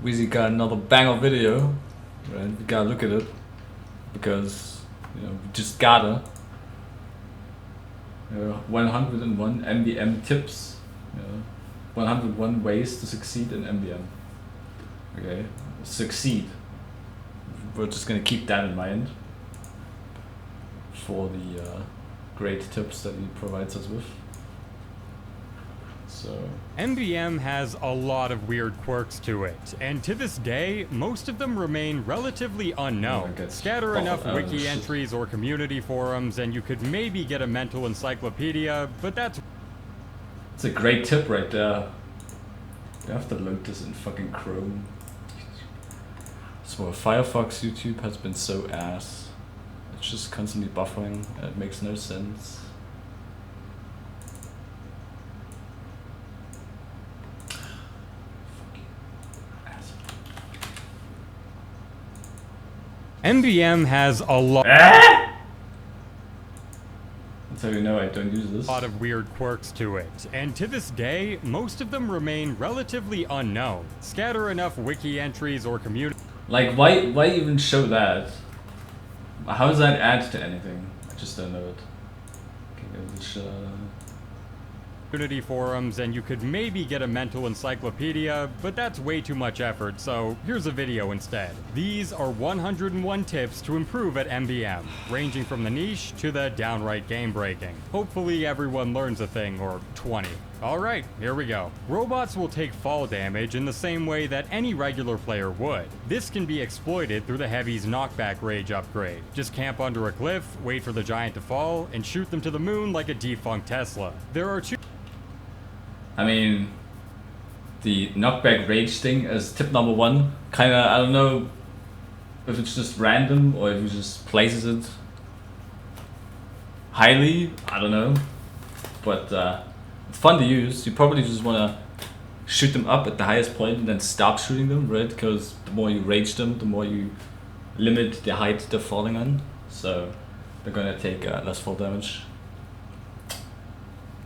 Weezy got another banger video, right? We gotta look at it because we just gotta. 101 MvM tips. 101 ways to succeed in MvM. Okay, succeed. We're just gonna keep that in mind for the great tips that he provides us with. So MvM has a lot of weird quirks to it, and to this day, most of them remain relatively unknown. Scatter enough wiki entries or community forums, and you could maybe get a mental encyclopedia, but that's... It's a great tip right there. You have to load this in fucking Chrome. So Firefox YouTube has been so ass. It's just constantly buffering, and it makes no sense. MvM has a lot. That's how you know I don't use this. A lot of weird quirks to it, and to this day, most of them remain relatively unknown. Scatter enough wiki entries or community. Like, why even show that? How does that add to anything? I just don't know it. Okay, community forums, and you could maybe get a mental encyclopedia, but that's way too much effort, so here's a video instead. These are 101 tips to improve at MvM, ranging from the niche to the downright game-breaking. Hopefully everyone learns a thing, or 20. Alright, here we go. Robots will take fall damage in the same way that any regular player would. This can be exploited through the Heavy's knockback rage upgrade. Just camp under a cliff, wait for the giant to fall, and shoot them to the moon like a defunct Tesla. There are two... I mean, the knockback rage thing as tip number 1, kinda, I don't know if it's just random or if he just places it highly, I don't know, but it's fun to use. You probably just wanna shoot them up at the highest point and then stop shooting them, right? Because the more you rage them, the more you limit the height they're falling on, so they're gonna take less fall damage.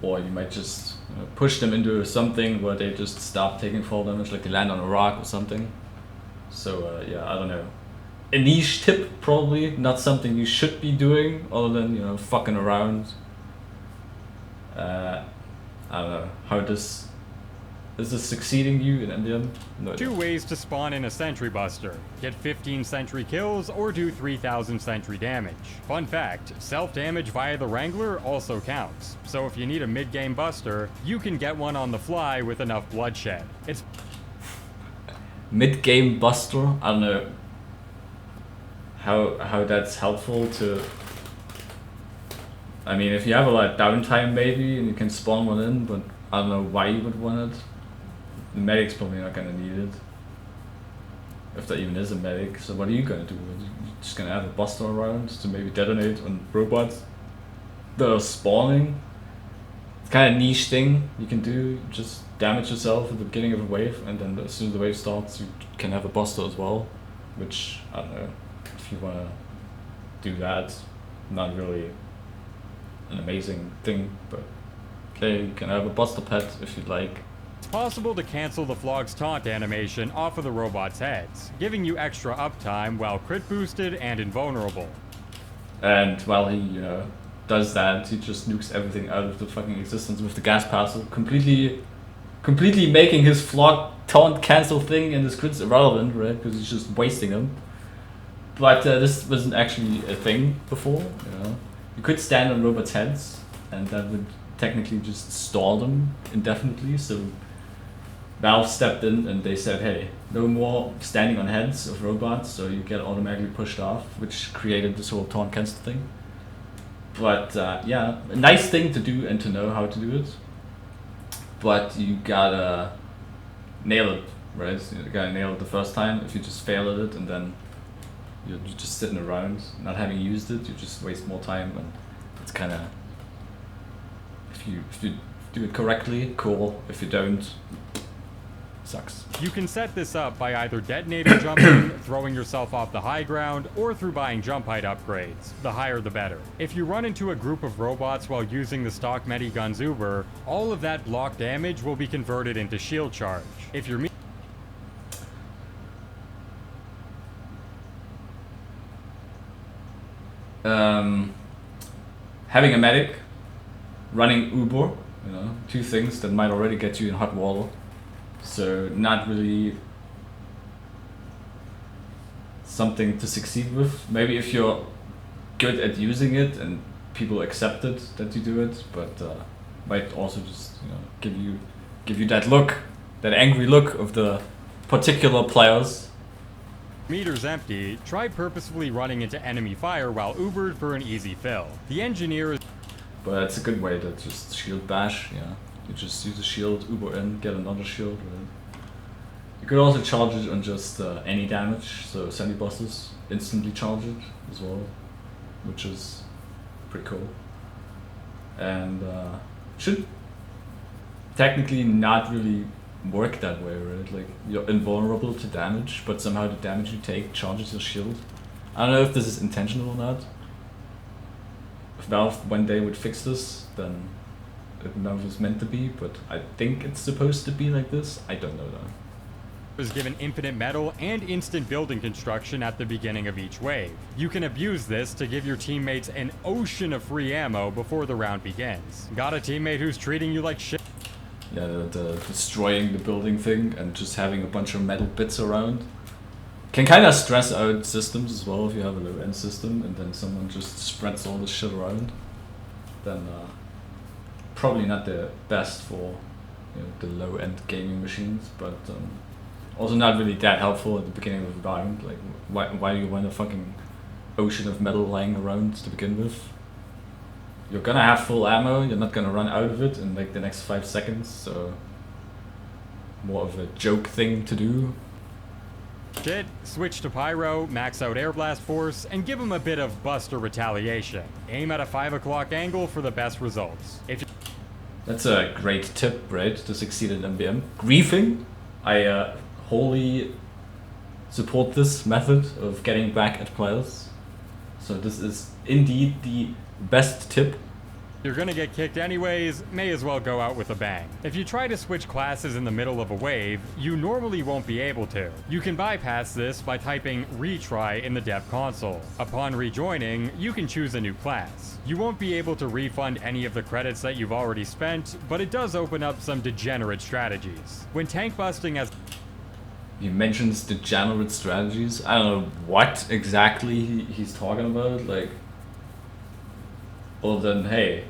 Or you might just push them into something where they just stop taking fall damage, like they land on a rock or something. So yeah, I don't know. A niche tip, probably not something you should be doing, other than fucking around. I don't know how this is this succeeding you in MvM? No. Two ways to spawn in a sentry buster. Get 15 sentry kills or do 3,000 sentry damage. Fun fact, self-damage via the Wrangler also counts. So if you need a mid-game buster, you can get one on the fly with enough bloodshed. It's mid-game buster? I don't know how that's helpful to... I mean, if you have a lot of downtime maybe and you can spawn one in, but I don't know why you would want it. The medic's probably not gonna need it. If there even is a medic, so what are you gonna do? You're just gonna have a buster around to maybe detonate on robots that are spawning? It's kind of niche thing you can do, just damage yourself at the beginning of a wave, and then as soon as the wave starts you can have a buster as well. Which, I don't know, if you wanna do that, not really an amazing thing, but okay, you can have a buster pet if you'd like. It's possible to cancel the Flog's taunt animation off of the robot's heads, giving you extra uptime while crit boosted and invulnerable. And while he, does that, he just nukes everything out of the fucking existence with the gas parcel, completely making his Flog taunt cancel thing and his crits irrelevant, right? Because he's just wasting them. But this wasn't actually a thing before, You could stand on robots' heads, and that would technically just stall them indefinitely, so Valve stepped in and they said, hey, no more standing on heads of robots, so you get automatically pushed off, which created this whole taunt cancel thing. But yeah, a nice thing to do and to know how to do it, but you gotta nail it, right? So you gotta nail it the first time. If you just fail at it and then you're just sitting around not having used it, you just waste more time, and it's kind of, if you do it correctly, cool. If you don't, sucks. You can set this up by either detonator jumping, throwing yourself off the high ground, or through buying jump height upgrades. The higher the better. If you run into a group of robots while using the stock Medigun's Uber, all of that block damage will be converted into shield charge. If you're having a medic, running Uber, you know, two things that might already get you in hot water. So not really something to succeed with. Maybe if you're good at using it and people accept it that you do it, but might also just, you know, give you that look, that angry look of the particular players. Meter's empty, try purposefully running into enemy fire while Ubered for an easy fill. The engineer is... But it's a good way to just shield bash, yeah. You just use a shield, Uber in, get another shield. Right? You could also charge it on just any damage, so Sandy bosses instantly charge it as well, which is pretty cool. And should technically not really work that way, right? Like, you're invulnerable to damage, but somehow the damage you take charges your shield. I don't know if this is intentional or not. If Valve one day would fix this, then it never was meant to be, but I think it's supposed to be like this. I don't know though. is given infinite metal and instant building construction at the beginning of each wave. You can abuse this to give your teammates an ocean of free ammo before the round begins. Got a teammate who's treating you like shit? Yeah, the destroying the building thing and just having a bunch of metal bits around can kind of stress out systems as well. If you have a low-end system and then someone just spreads all this shit around, then probably not the best for, you know, the low-end gaming machines, but also not really that helpful at the beginning of the round. Like, why do you want a fucking ocean of metal lying around to begin with? You're gonna have full ammo, you're not gonna run out of it in like the next 5 seconds, so more of a joke thing to do. Shit, switch to pyro, max out air blast force, and give him a bit of buster retaliation. Aim at a 5 o'clock angle for the best results. That's a great tip, right, to succeed in MvM. Griefing, I wholly support this method of getting back at players. So this is indeed the best tip. You're gonna get kicked anyways, may as well go out with a bang. If you try to switch classes in the middle of a wave, you normally won't be able to. You can bypass this by typing retry in the dev console. Upon rejoining, you can choose a new class. You won't be able to refund any of the credits that you've already spent, but it does open up some degenerate strategies. When tank busting has... He mentions degenerate strategies. I don't know what exactly he's talking about, like... Well then, hey,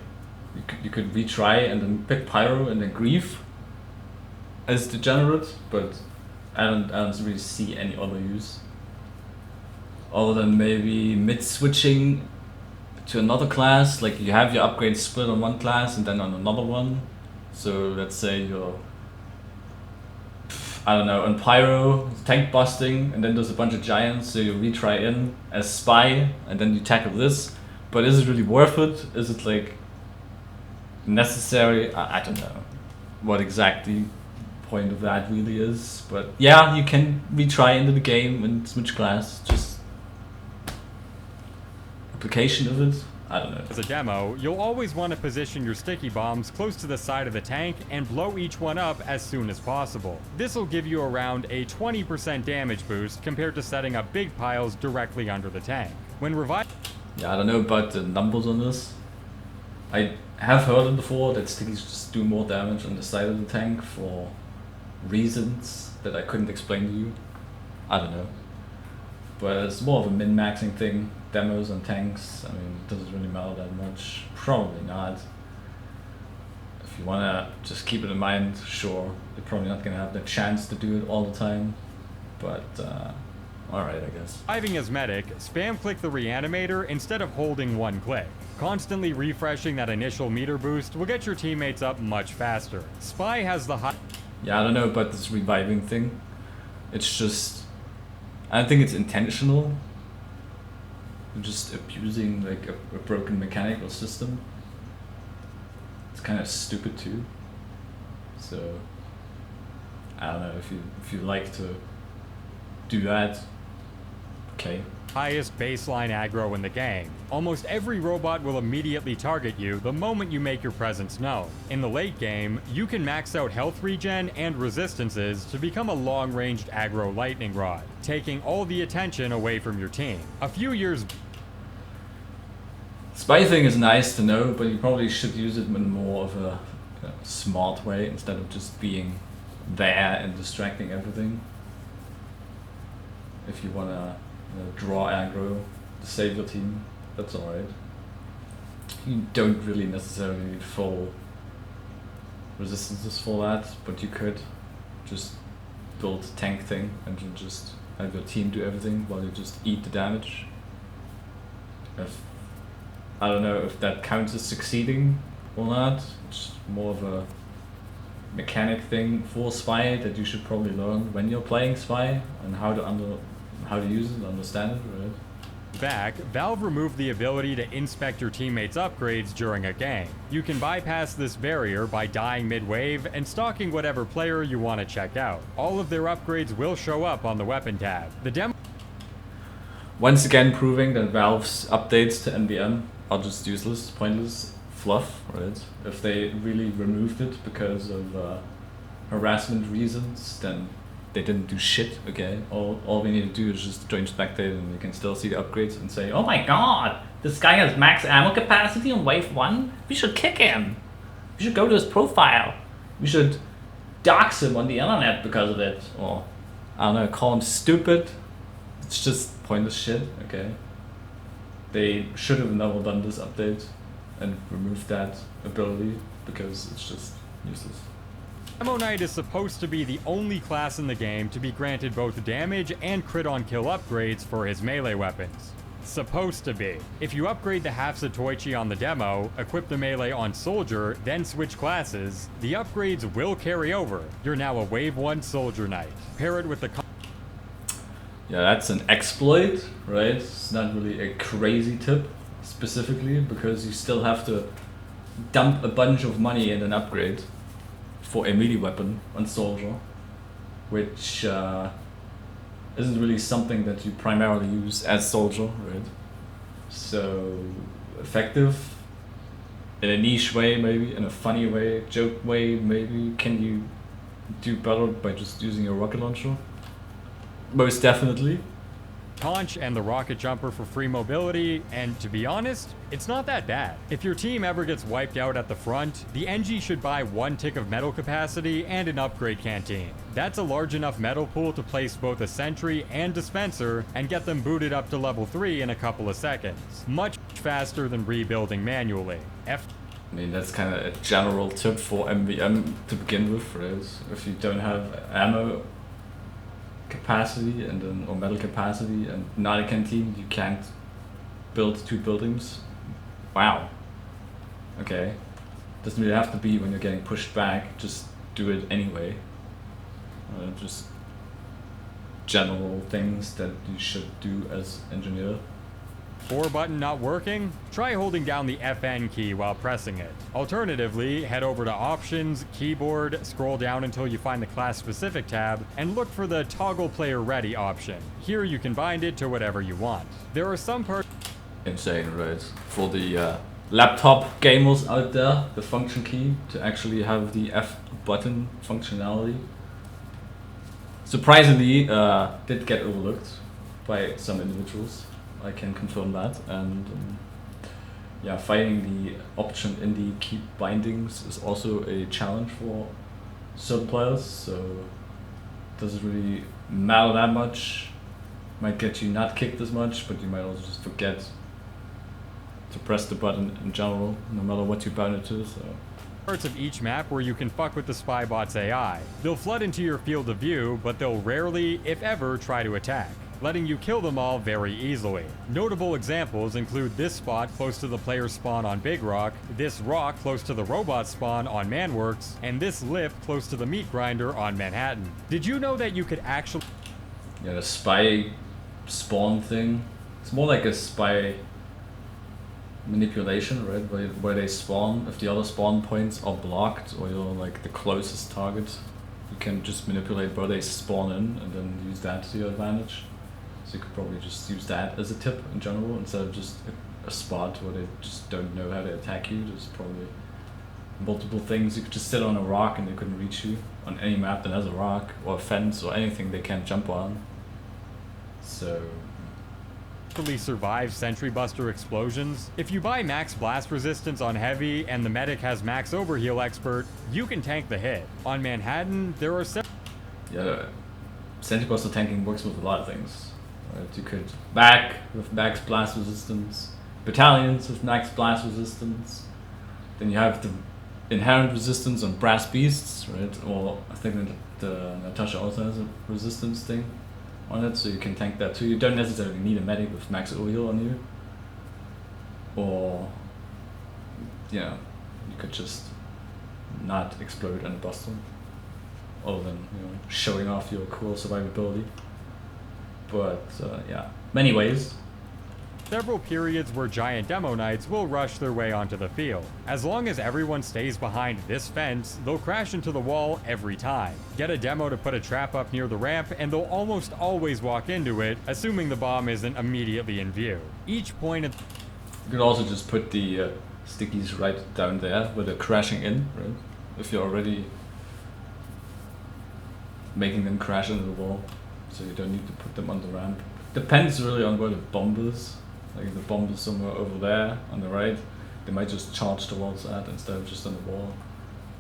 you could retry and then pick pyro and then grief as degenerate, but I don't really see any other use. Other than maybe mid-switching to another class, like you have your upgrades split on one class and then on another one. So let's say you're, I don't know, on pyro, tank busting, and then there's a bunch of giants, so you retry in as spy, and then you tackle this. But is it really worth it? Is it like necessary? I don't know what exactly point of that really is. But yeah, you can retry into the game and switch class. Just application of it, I don't know. As a demo, you'll always want to position your sticky bombs close to the side of the tank and blow each one up as soon as possible. This will give you around a 20% damage boost compared to setting up big piles directly under the tank. When revived... Yeah, I don't know about the numbers on this. I have heard it before that stickies just do more damage on the side of the tank for reasons that I couldn't explain to you. I don't know. But it's more of a min-maxing thing. Demos on tanks, I mean, it doesn't really matter that much. Probably not. If you wanna just keep it in mind, sure. You're probably not gonna have the chance to do it all the time. But, alright, I guess. Diving as medic, spam click the reanimator instead of holding one click. Constantly refreshing that initial meter boost will get your teammates up much faster. Spy has the high... Yeah, I don't know about this reviving thing. It's just... I don't think it's intentional. You're just abusing like a broken mechanical system. It's kind of stupid too. So... I don't know, if you like to do that, okay. Highest baseline aggro in the game. Almost every robot will immediately target you the moment you make your presence known. In the late game, you can max out health regen and resistances to become a long-ranged aggro lightning rod, taking all the attention away from your team. A few years... Spy thing is nice to know, but you probably should use it in more of a smart way instead of just being there and distracting everything. If you wanna draw aggro to save your team, that's alright. You don't really necessarily need full resistances for that, but you could just build a tank thing and you just have your team do everything while you just eat the damage. I don't know if that counts as succeeding or not. It's more of a mechanic thing for Spy that you should probably learn when you're playing Spy and how to use it, understand it, right? Back, Valve removed the ability to inspect your teammates' upgrades during a game. You can bypass this barrier by dying mid-wave and stalking whatever player you want to check out. All of their upgrades will show up on the weapon tab. The demo Once again proving that Valve's updates to MvM are just useless, pointless fluff, right? If they really removed it because of harassment reasons, then they didn't do shit, okay? All we need to do is just join spectate and we can still see the upgrades and say, oh my god, this guy has max ammo capacity on wave 1? We should kick him! We should go to his profile! We should dox him on the internet because of it! Or, I don't know, call him stupid. It's just pointless shit, okay? They should have never done this update and removed that ability because it's just useless. Demo Knight is supposed to be the only class in the game to be granted both damage and crit on kill upgrades for his melee weapons. Supposed to be. If you upgrade the half Satoichi on the demo, equip the melee on Soldier, then switch classes, the upgrades will carry over. You're now a wave 1 Soldier Knight. Pair it with the yeah, that's an exploit, right? It's not really a crazy tip specifically because you still have to dump a bunch of money in an upgrade for a melee weapon on Soldier, which isn't really something that you primarily use as Soldier, right? So effective in a niche way, maybe in a funny way, joke way, maybe. Can you do better by just using a rocket launcher? Most definitely. Conch and the rocket jumper for free mobility, and to be honest, it's not that bad. If your team ever gets wiped out at the front, the NG should buy 1 tick of metal capacity and an upgrade canteen. That's a large enough metal pool to place both a sentry and dispenser and get them booted up to level 3 in a couple of seconds. Much faster than rebuilding manually. I mean, that's kind of a general tip for MvM to begin with, right? If you don't have ammo capacity and then or metal capacity and not a canteen, you can't build 2 buildings. Wow. Okay. Doesn't really have to be when you're getting pushed back, just do it anyway. Just general things that you should do as engineer. 4 button not working? Try holding down the FN key while pressing it. Alternatively, head over to Options, Keyboard, scroll down until you find the class-specific tab, and look for the Toggle Player Ready option. Here you can bind it to whatever you want. There are some parts... Insane, right? For the laptop gamers out there, the function key to actually have the F button functionality surprisingly did get overlooked by some individuals. I can confirm that, and yeah, finding the option in the key bindings is also a challenge for certain players, so it doesn't really matter that much. Might get you not kicked as much, but you might also just forget to press the button in general, no matter what you bind it to. So parts of each map where you can fuck with the Spybot's AI. They'll flood into your field of view, but they'll rarely, if ever, try to attack, letting you kill them all very easily. Notable examples include this spot close to the player's spawn on Big Rock, this rock close to the robot spawn on Manworks, and this lip close to the meat grinder on Manhattan. Did you know that you could actually... Yeah, the spy spawn thing, it's more like a spy manipulation, right? Where they spawn, if the other spawn points are blocked or you're like the closest target, you can just manipulate where they spawn in and then use that to your advantage. So you could probably just use that as a tip in general instead of just a spot where they just don't know how to attack you. There's probably multiple things. You could just sit on a rock and they couldn't reach you on any map that has a rock or a fence or anything they can't jump on. So survive Sentry Buster explosions. If you buy max blast resistance on heavy and the medic has max overheal expert, you can tank the hit. On Manhattan, there are yeah, Sentry Buster tanking works with a lot of things. Right? You could back with max blast resistance, battalions with max blast resistance. Then you have the inherent resistance on brass beasts, right? Or I think that the Natasha also has a resistance thing on it, so you can tank that too. You don't necessarily need a medic with max overheal on you. Or, yeah, you could just not explode and bust them, other than, you know, showing off your cool survivability. But yeah, many ways. Several periods where giant demo knights will rush their way onto the field. As long as everyone stays behind this fence, they'll crash into the wall every time. Get a demo to put a trap up near the ramp and they'll almost always walk into it, assuming the bomb isn't immediately in view. Each point of... You could also just put the stickies right down there where they're crashing in, right? If you're already making them crash into the wall, so you don't need to put them on the ramp. Depends really on where the bomb is. Like if the bomb is somewhere over there on the right, they might just charge towards that instead of just on the wall.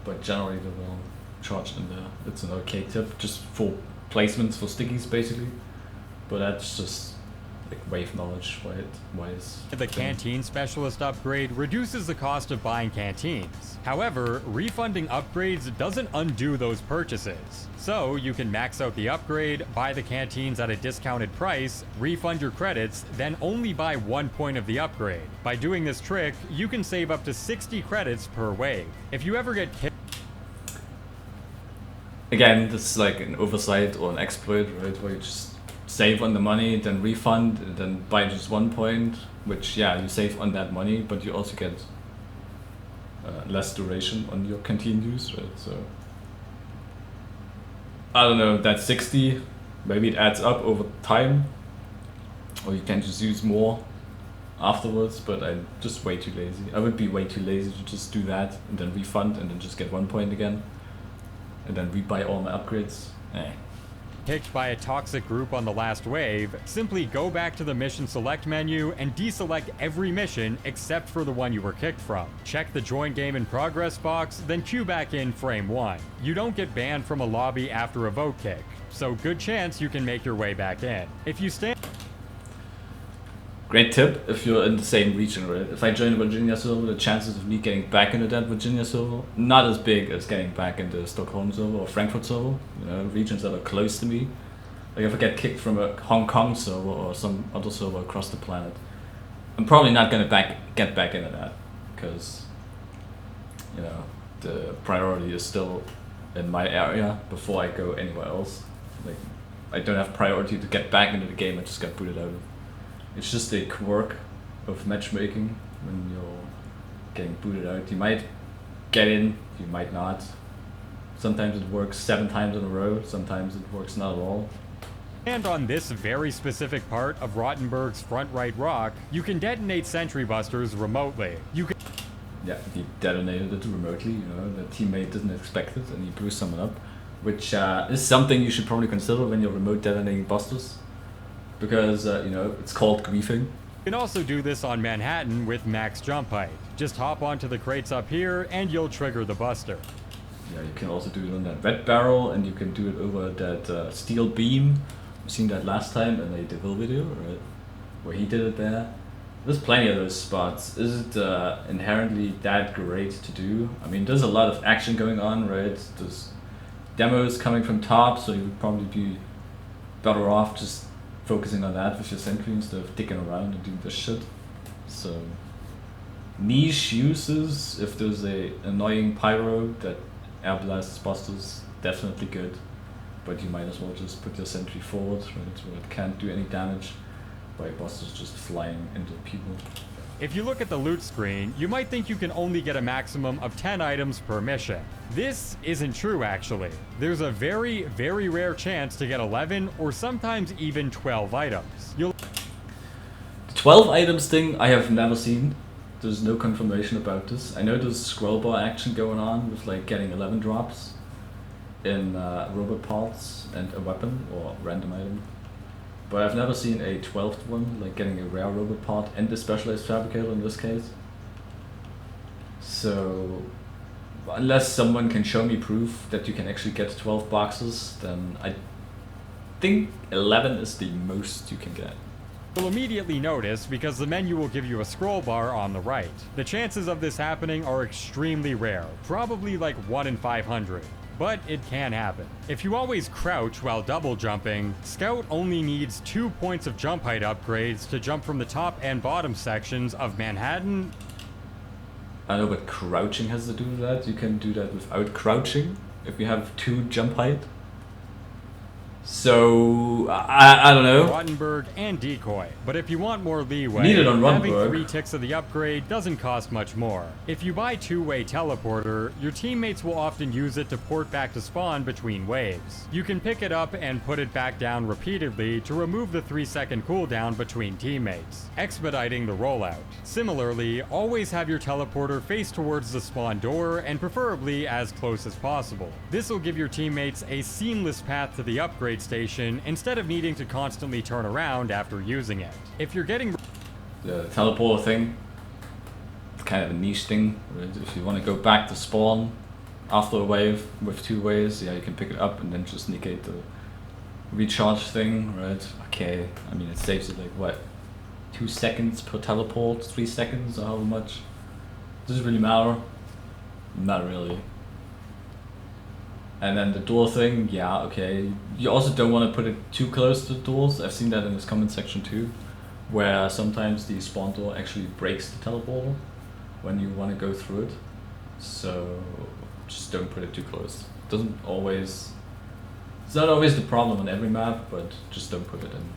But generally they will charge in there. It's an okay tip, just for placements for stickies basically. But that's just like wave knowledge wise. The Canteen Specialist upgrade reduces the cost of buying canteens. However, refunding upgrades doesn't undo those purchases. So you can max out the upgrade, buy the canteens at a discounted price, refund your credits, then only buy 1 point of the upgrade. By doing this trick, you can save up to 60 credits per wave. If you ever get Again, this is like an oversight or an exploit, right, where you just save on the money, then refund, and then buy just 1 point, which, yeah, you save on that money, but you also get less duration on your canteen use, right? So I don't know, that's 60, maybe it adds up over time, or you can just use more afterwards, but I'm just way too lazy. I would be way too lazy to just do that and then refund and then just get 1 point again and then rebuy all my upgrades. Picked by a toxic group on the last wave, simply go back to the mission select menu and deselect every mission except for the one you were kicked from. Check the join game in progress box, then queue back in frame 1. You don't get banned from a lobby after a vote kick, so good chance you can make your way back in. If you stand... Great tip if you're in the same region, right? If I join a Virginia server, the chances of me getting back into that Virginia server, not as big as getting back into Stockholm server or Frankfurt server, you know, regions that are close to me. Like if I get kicked from a Hong Kong server or some other server across the planet, I'm probably not gonna get back into that, because, you know, the priority is still in my area before I go anywhere else. Like, I don't have priority to get back into the game, I just got booted out of. It's just a quirk of matchmaking when you're getting booted out. You might get in, you might not. Sometimes it works 7 times in a row, sometimes it works not at all. And on this very specific part of Rottenberg's front right rock, you can detonate sentry busters remotely. You can... Yeah, he detonated it remotely, you know, the teammate didn't expect it and he blew someone up, which is something you should probably consider when you're remote detonating busters. Because, you know, it's called griefing. You can also do this on Manhattan with max jump height. Just hop onto the crates up here and you'll trigger the buster. Yeah, you can also do it on that red barrel and you can do it over that steel beam. We've seen that last time in a DeVille video, right? Where he did it there. There's plenty of those spots. Is it inherently that great to do? I mean, there's a lot of action going on, right? There's demos coming from top, so you would probably be better off just focusing on that with your sentry instead of dicking around and doing this shit. So niche uses, if there's a annoying pyro that air blasts busters, definitely good, but you might as well just put your sentry forward, right, where it can't do any damage by busters just flying into people. If you look at the loot screen, you might think you can only get a maximum of 10 items per mission. This isn't true, actually. There's a very, very rare chance to get 11 or sometimes even 12 items. The 12 items thing I have never seen. There's no confirmation about this. I know there's scroll bar action going on with like getting 11 drops in robot parts and a weapon or random item. But I've never seen a 12th one, like getting a rare robot part and a specialized fabricator in this case. So, unless someone can show me proof that you can actually get 12 boxes, then I think 11 is the most you can get. You'll immediately notice because the menu will give you a scroll bar on the right. The chances of this happening are extremely rare, probably like 1 in 500. But it can happen. If you always crouch while double jumping, Scout only needs 2 points of jump height upgrades to jump from the top and bottom sections of Manhattan. I know, but crouching has to do with that. You can do that without crouching if you have 2 jump height. So, I don't know. Rottenberg and Decoy. But if you want more leeway, Need it on having Rottenberg. 3 ticks of the upgrade doesn't cost much more. If you buy two-way teleporter, your teammates will often use it to port back to spawn between waves. You can pick it up and put it back down repeatedly to remove the 3-second cooldown between teammates, expediting the rollout. Similarly, always have your teleporter face towards the spawn door and preferably as close as possible. This will give your teammates a seamless path to the upgrade station instead of needing to constantly turn around after using it. If you're getting The teleporter thing, it's kind of a niche thing. Right? If you want to go back to spawn after a wave with 2 waves, yeah, you can pick it up and then just negate the recharge thing, right? Okay, I mean, it saves it like what, 2 seconds per teleport, 3 seconds, or however much. Does it really matter? Not really. And then the door thing, yeah, okay. You also don't want to put it too close to the doors. I've seen that in this comment section too, where sometimes the spawn door actually breaks the teleporter when you want to go through it. So just don't put it too close. It doesn't always, it's not always the problem on every map, but just don't put it in,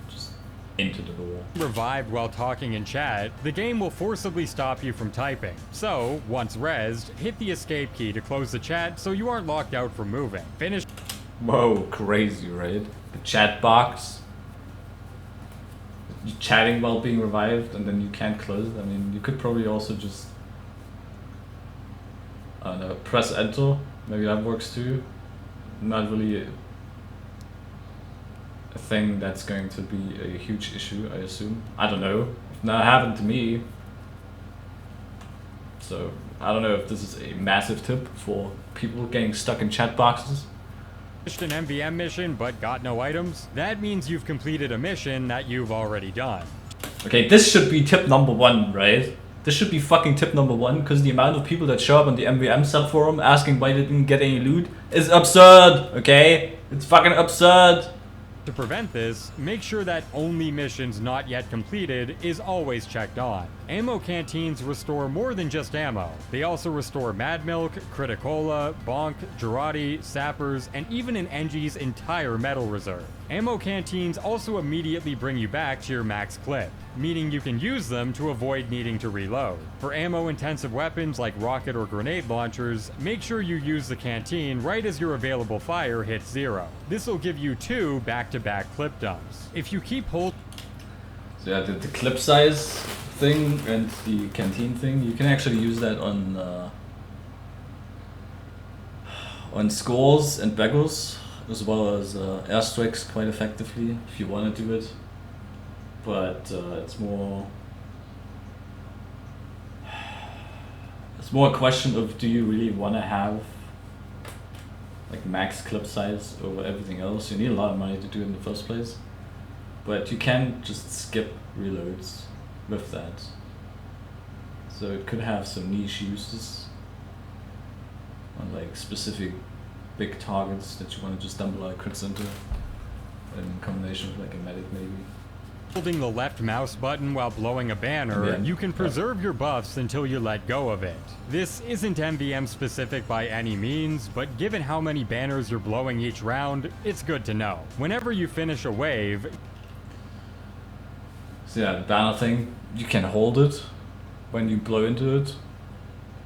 just into the door. revived while talking in chat, the game will forcibly stop you from typing. So, once rezzed, hit the escape key to close the chat so you aren't locked out from moving. Finish. Whoa, crazy, right? The chat box. You're chatting while being revived and then you can't close it. I mean, you could probably also just, I don't know, press enter. Maybe that works too. Not really a thing that's going to be a huge issue, I assume. I don't know. It never happened to me. So, I don't know if this is a massive tip for people getting stuck in chat boxes. An MvM mission but got no items? That means you've completed a mission that you've already done. Okay, this should be tip number 1, right? This should be fucking tip number 1, because the amount of people that show up on the MvM subforum asking why they didn't get any loot is absurd, okay? It's fucking absurd. To prevent this, make sure that only missions not yet completed is always checked on. Ammo canteens restore more than just ammo. They also restore Mad Milk, Criticola, Bonk, Girardi, Sappers, and even an Engie's entire metal reserve. Ammo canteens also immediately bring you back to your max clip, meaning you can use them to avoid needing to reload. For ammo-intensive weapons like rocket or grenade launchers, make sure you use the canteen right as your available fire hits 0. This will give you 2 back-to-back clip dumps. If you keep holding... So yeah, the clip size thing and the canteen thing, you can actually use that on scores and beggars, as well as airstrikes quite effectively if you want to do it. But it's more a question of, do you really want to have like max clip size over everything else? You need a lot of money to do it in the first place, but you can just skip reloads with that. So it could have some niche uses on like specific big targets that you want to just dump a lot of crits into, in combination with like a medic maybe. Holding the left mouse button while blowing a banner, you can preserve your buffs until you let go of it. This isn't MvM specific by any means, but given how many banners you're blowing each round, it's good to know. Whenever you finish a wave... So yeah, the banner thing, you can hold it when you blow into it.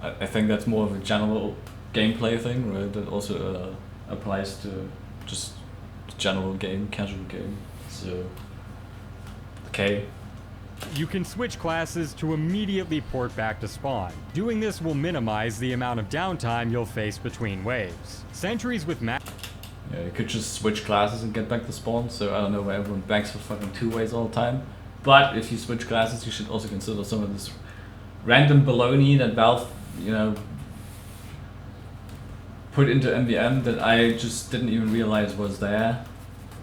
I think that's more of a general gameplay thing, right? That also applies to just the general game, casual game. So... okay. You can switch classes to immediately port back to spawn. Doing this will minimize the amount of downtime you'll face between waves. Sentries with Yeah, you could just switch classes and get back to spawn, so I don't know why everyone banks for fucking 2 ways all the time. But if you switch classes, you should also consider some of this random baloney that Valve, you know, put into MvM that I just didn't even realize was there.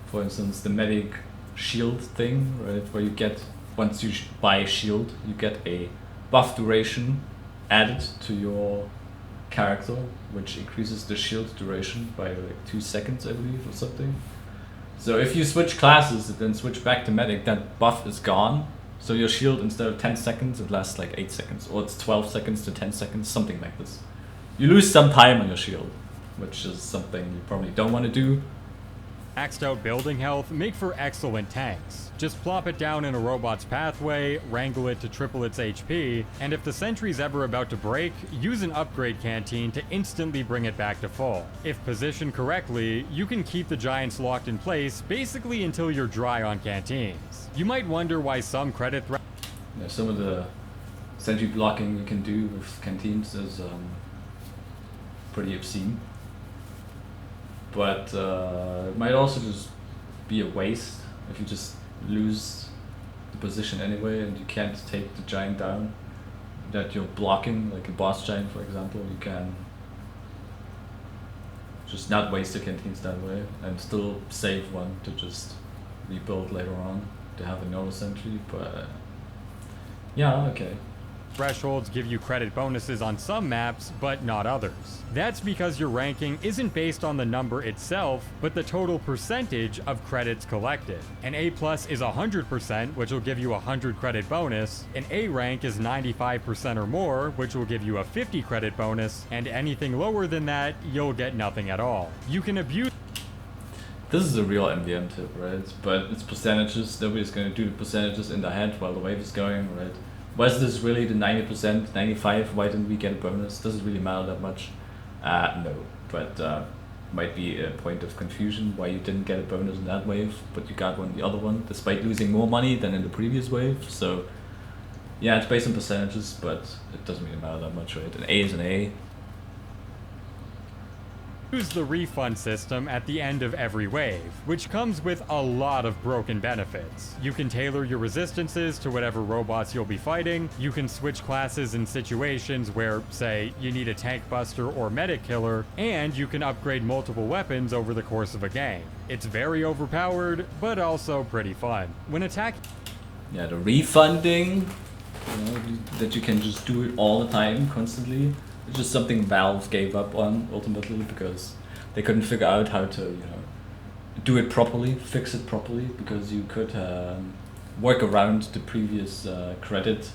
For instance, the medic shield thing, right, where you get, once you buy a shield, you get a buff duration added to your character, which increases the shield duration by like 2 seconds, I believe, or something. So if you switch classes and then switch back to medic, that buff is gone. So your shield, instead of 10 seconds, it lasts like 8 seconds, or it's 12 seconds to 10 seconds, something like this. You lose some time on your shield, which is something you probably don't want to do. Maxed out building health make for excellent tanks. Just plop it down in a robot's pathway, wrangle it to triple its HP, and if the sentry's ever about to break, use an upgrade canteen to instantly bring it back to full. If positioned correctly, you can keep the giants locked in place basically until you're dry on canteens. You might wonder why some credit some of the sentry blocking you can do with canteens is pretty obscene. But it might also just be a waste if you just lose the position anyway and you can't take the giant down that you're blocking, like a boss giant for example. You can just not waste the canteens that way and still save one to just rebuild later on to have another sentry, but yeah, okay. Thresholds give you credit bonuses on some maps, but not others. That's because your ranking isn't based on the number itself, but the total percentage of credits collected. An A+ is 100%, which will give you a 100 credit bonus. An A rank is 95% or more, which will give you a 50 credit bonus, and anything lower than that, you'll get nothing at all. You can abuse. This is a real MvM tip, right? But it's percentages. Nobody's going to do the percentages in the head while the wave is going, right? Was this really the 90%, 95%? Why didn't we get a bonus? Does it really matter that much? No, but might be a point of confusion why you didn't get a bonus in that wave, but you got one in the other one, despite losing more money than in the previous wave. So yeah, it's based on percentages, but it doesn't really matter that much, right? An A is an A. Use the refund system at the end of every wave, which comes with a lot of broken benefits. You can tailor your resistances to whatever robots you'll be fighting, you can switch classes in situations where, say, you need a tank buster or medic killer, and you can upgrade multiple weapons over the course of a game. It's very overpowered, but also pretty fun. When attacking... Yeah, the refunding, you know, that you can just do it all the time, constantly. It's just something Valve gave up on ultimately because they couldn't figure out how to, you know, do it properly, fix it properly, because you could work around the previous credit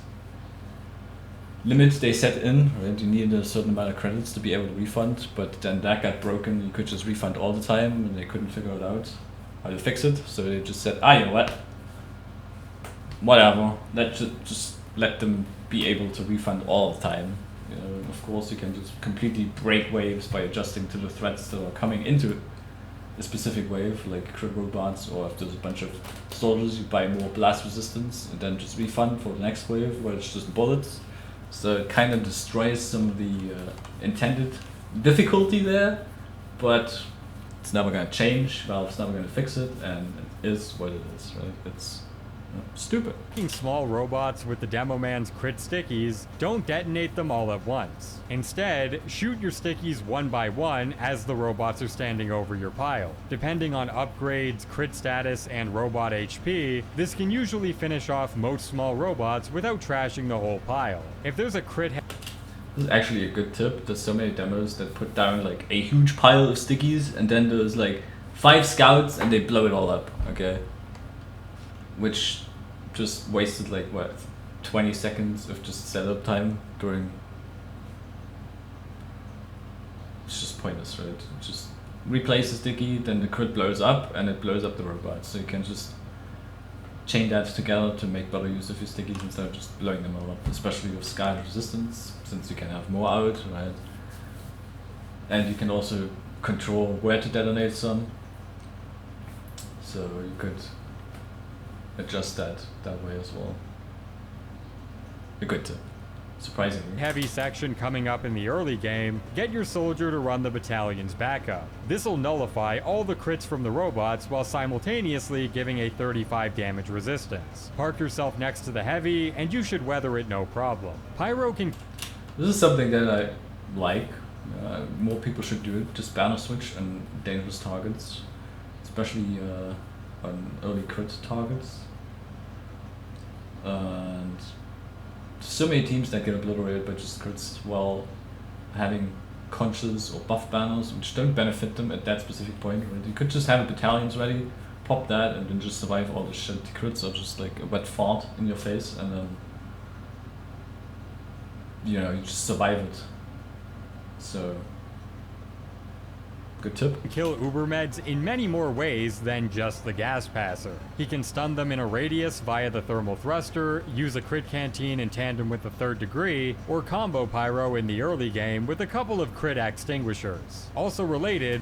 limits they set in, right? You needed a certain amount of credits to be able to refund, but then that got broken. You could just refund all the time, and they couldn't figure it out how to fix it. So they just said, you know what? Whatever. Let's just let them be able to refund all the time. You know, of course, you can just completely break waves by adjusting to the threats that are coming into a specific wave, like crit robots, or if there's a bunch of soldiers, you buy more blast resistance and then just refund for the next wave where it's just bullets. So it kind of destroys some of the intended difficulty there, but it's never going to change. Valve's never going to fix it, and it is what it is, right? It's stupid. Small robots with the demo man's crit stickies, don't detonate them all at once. Instead, shoot your stickies one by one as the robots are standing over your pile. Depending on upgrades, crit status, and robot HP, this can usually finish off most small robots without trashing the whole pile. If there's a crit... This is actually a good tip. There's so many demos that put down like a huge pile of stickies, and then there's like 5 scouts and they blow it all up, okay? Which just wasted like what, 20 seconds of just setup time during. It's just pointless, right? Just replace the sticky, then the crit blows up and it blows up the robot. So you can just chain that together to make better use of your stickies instead of just blowing them all up, especially with sky resistance, since you can have more out, right? And you can also control where to detonate some. So you could adjust that way as well. A good tip. surprisingly. Heavy section coming up in the early game, get your soldier to run the battalion's backup. This'll nullify all the crits from the robots while simultaneously giving a 35 damage resistance. Park yourself next to the heavy and you should weather it no problem. Pyro can... This is something that I like. More people should do it. Just banner switch on dangerous targets, especially on early crit targets. And so many teams that get obliterated by just crits while having conscious or buff banners which don't benefit them at that specific point. Right? You could just have a battalions ready, pop that, and then just survive all the shit. The crits are just like a wet fart in your face, and then you know, you just survive it. So good tip. Kill Ubermeds in many more ways than just the gas passer. He can stun them in a radius via the thermal thruster, use a crit canteen in tandem with the third degree, or combo pyro in the early game with a couple of crit extinguishers. Also related,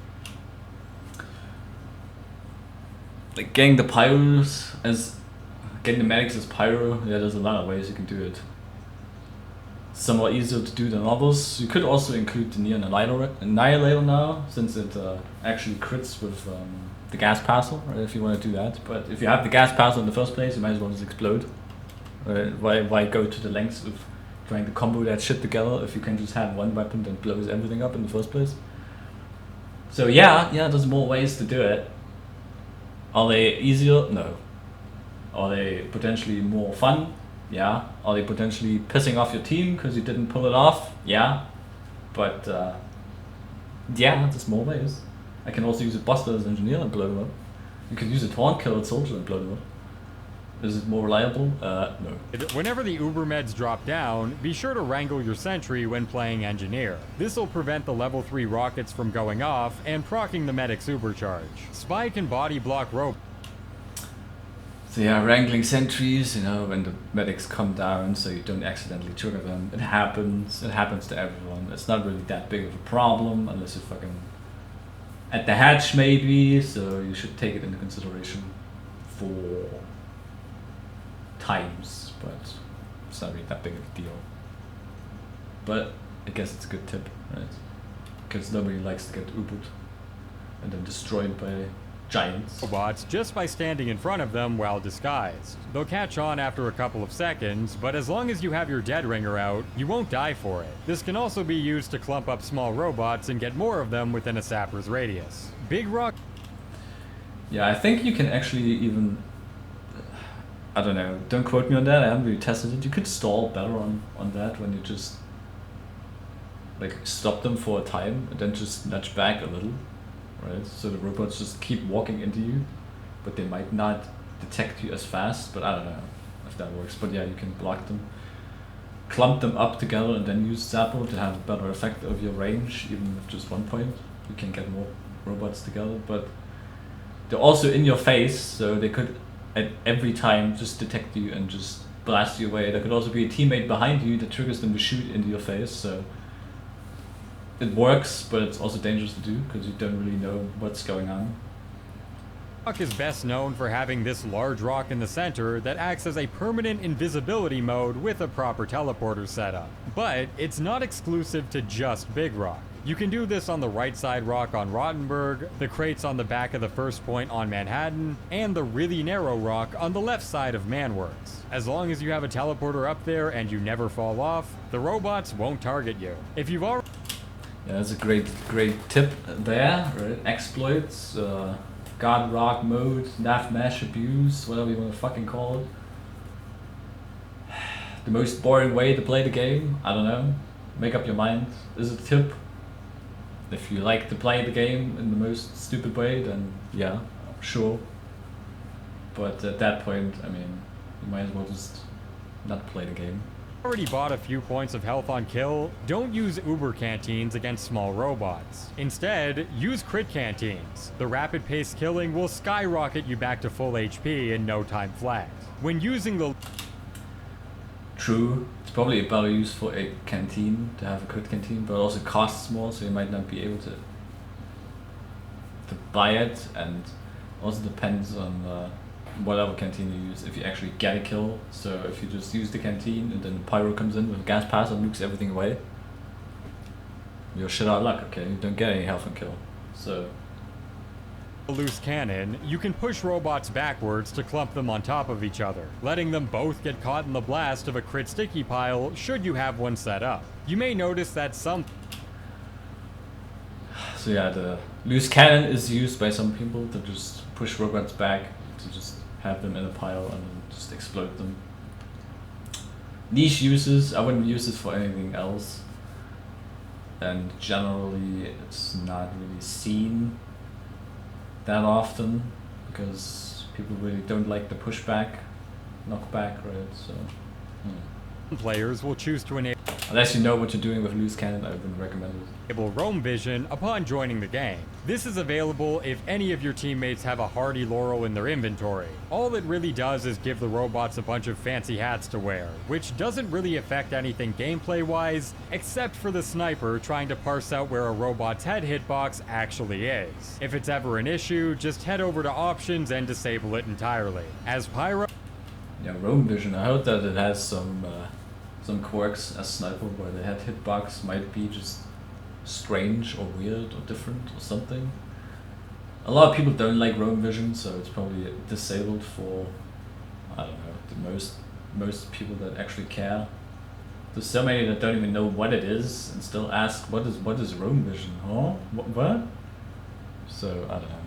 like getting the pyros as getting the medics as pyro, yeah, there's a lot of ways you can do it. Some are easier to do than others. You could also include the Neon Annihilator now, since it actually crits with the gas passer, right, if you want to do that. But if you have the gas passer in the first place, you might as well just explode. Why go to the lengths of trying to combo that shit together if you can just have one weapon that blows everything up in the first place? So yeah, there's more ways to do it. Are they easier? No. Are they potentially more fun? Yeah. Are they potentially pissing off your team because you didn't pull it off? Yeah. But yeah, there's more ways. I can also use a Buster as an engineer and blow them up. You can use a taunt killer soldier and blow them up. Is it more reliable? No. Whenever the Ubermeds drop down, be sure to wrangle your sentry when playing engineer. This will prevent the level 3 rockets from going off and proccing the medic's supercharge. Spy can body block rope. So yeah, wrangling sentries, you know, when the medics come down so you don't accidentally trigger them. It happens to everyone. It's not really that big of a problem unless you're fucking at the hatch maybe, so you should take it into consideration for times, but it's not really that big of a deal. But I guess it's a good tip, right? Because nobody likes to get Ubered and then destroyed by giants. Robots just by standing in front of them while disguised. They'll catch on after a couple of seconds, but as long as you have your dead ringer out, you won't die for it. This can also be used to clump up small robots and get more of them within a sapper's radius. Big rock... Yeah, I think you can actually even... I don't know, don't quote me on that, I haven't really tested it. You could stall better on that when you just like stop them for a time and then just nudge back a little. Right, so the robots just keep walking into you, but they might not detect you as fast, but I don't know if that works. But yeah, you can block them, clump them up together, and then use Zappo to have a better effect of your range, even with just 1 point. You can get more robots together, but they're also in your face, so they could at every time just detect you and just blast you away. There could also be a teammate behind you that triggers them to shoot into your face, so it works, but it's also dangerous to do because you don't really know what's going on. Rock is best known for having this large rock in the center that acts as a permanent invisibility mode with a proper teleporter setup. But it's not exclusive to just Big Rock. You can do this on the right side rock on Rottenburg, the crates on the back of the first point on Manhattan, and the really narrow rock on the left side of Manworks. As long as you have a teleporter up there and you never fall off, the robots won't target you. If you've already... Yeah, that's a great tip there, right? Exploits, God Rock mode, nav mesh abuse, whatever you want to fucking call it. The most boring way to play the game, I don't know. Make up your mind. Is it a tip? If you like to play the game in the most stupid way, then yeah, sure. But at that point, I mean, you might as well just not play the game. Already bought a few points of health on kill, don't use Uber canteens against small robots. Instead, use crit canteens. The rapid pace killing will skyrocket you back to full HP in no time flat. When using the... True, it's probably a better use for a canteen to have a crit canteen, but it also costs more, so you might not be able to buy it, and also depends on whatever canteen you use if you actually get a kill. So if you just use the canteen and then the pyro comes in with a gas pass and nukes everything away, you're shit out of luck, okay? You don't get any health and kill. So A loose cannon, you can push robots backwards to clump them on top of each other, letting them both get caught in the blast of a crit sticky pile should you have one set up. You may notice that some... So yeah, the loose cannon is used by some people to just push robots back, to just have them in a pile and then just explode them. Niche uses, I wouldn't use this for anything else. And generally it's not really seen that often because people really don't like the pushback, knockback, right? So players will choose to enable unless you know what you're doing with loose cannon, I wouldn't recommend it. roam vision upon joining the game. This is available if any of your teammates have a hardy laurel in their inventory. All it really does is give the robots a bunch of fancy hats to wear, which doesn't really affect anything gameplay wise, except for the sniper trying to parse out where a robot's head hitbox actually is. If it's ever an issue, just head over to options and disable it entirely. As pyro... Yeah, roam vision, I heard that it has some quirks as sniper where the head hitbox might be just strange or weird or different or something. A lot of people don't like roam vision, so it's probably disabled for, I don't know, the most people that actually care. There's so many that don't even know what it is and still ask, what is roam vision, huh? What? So, I don't know.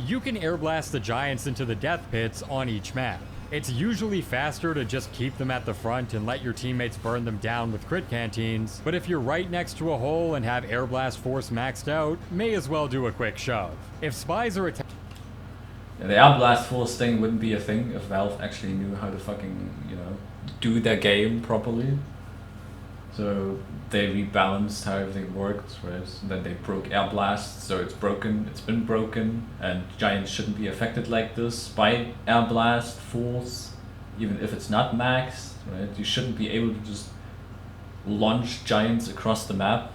You can air blast the giants into the death pits on each map. It's usually faster to just keep them at the front and let your teammates burn them down with crit canteens, but if you're right next to a hole and have air blast force maxed out, may as well do a quick shove. If spies are attacking... Yeah, the air blast force thing wouldn't be a thing if Valve actually knew how to fucking, you know, do their game properly. So they rebalanced how everything worked, right? And then they broke air blast, so it's broken, it's been broken, and giants shouldn't be affected like this by air blast force, even if it's not maxed, right? You shouldn't be able to just launch giants across the map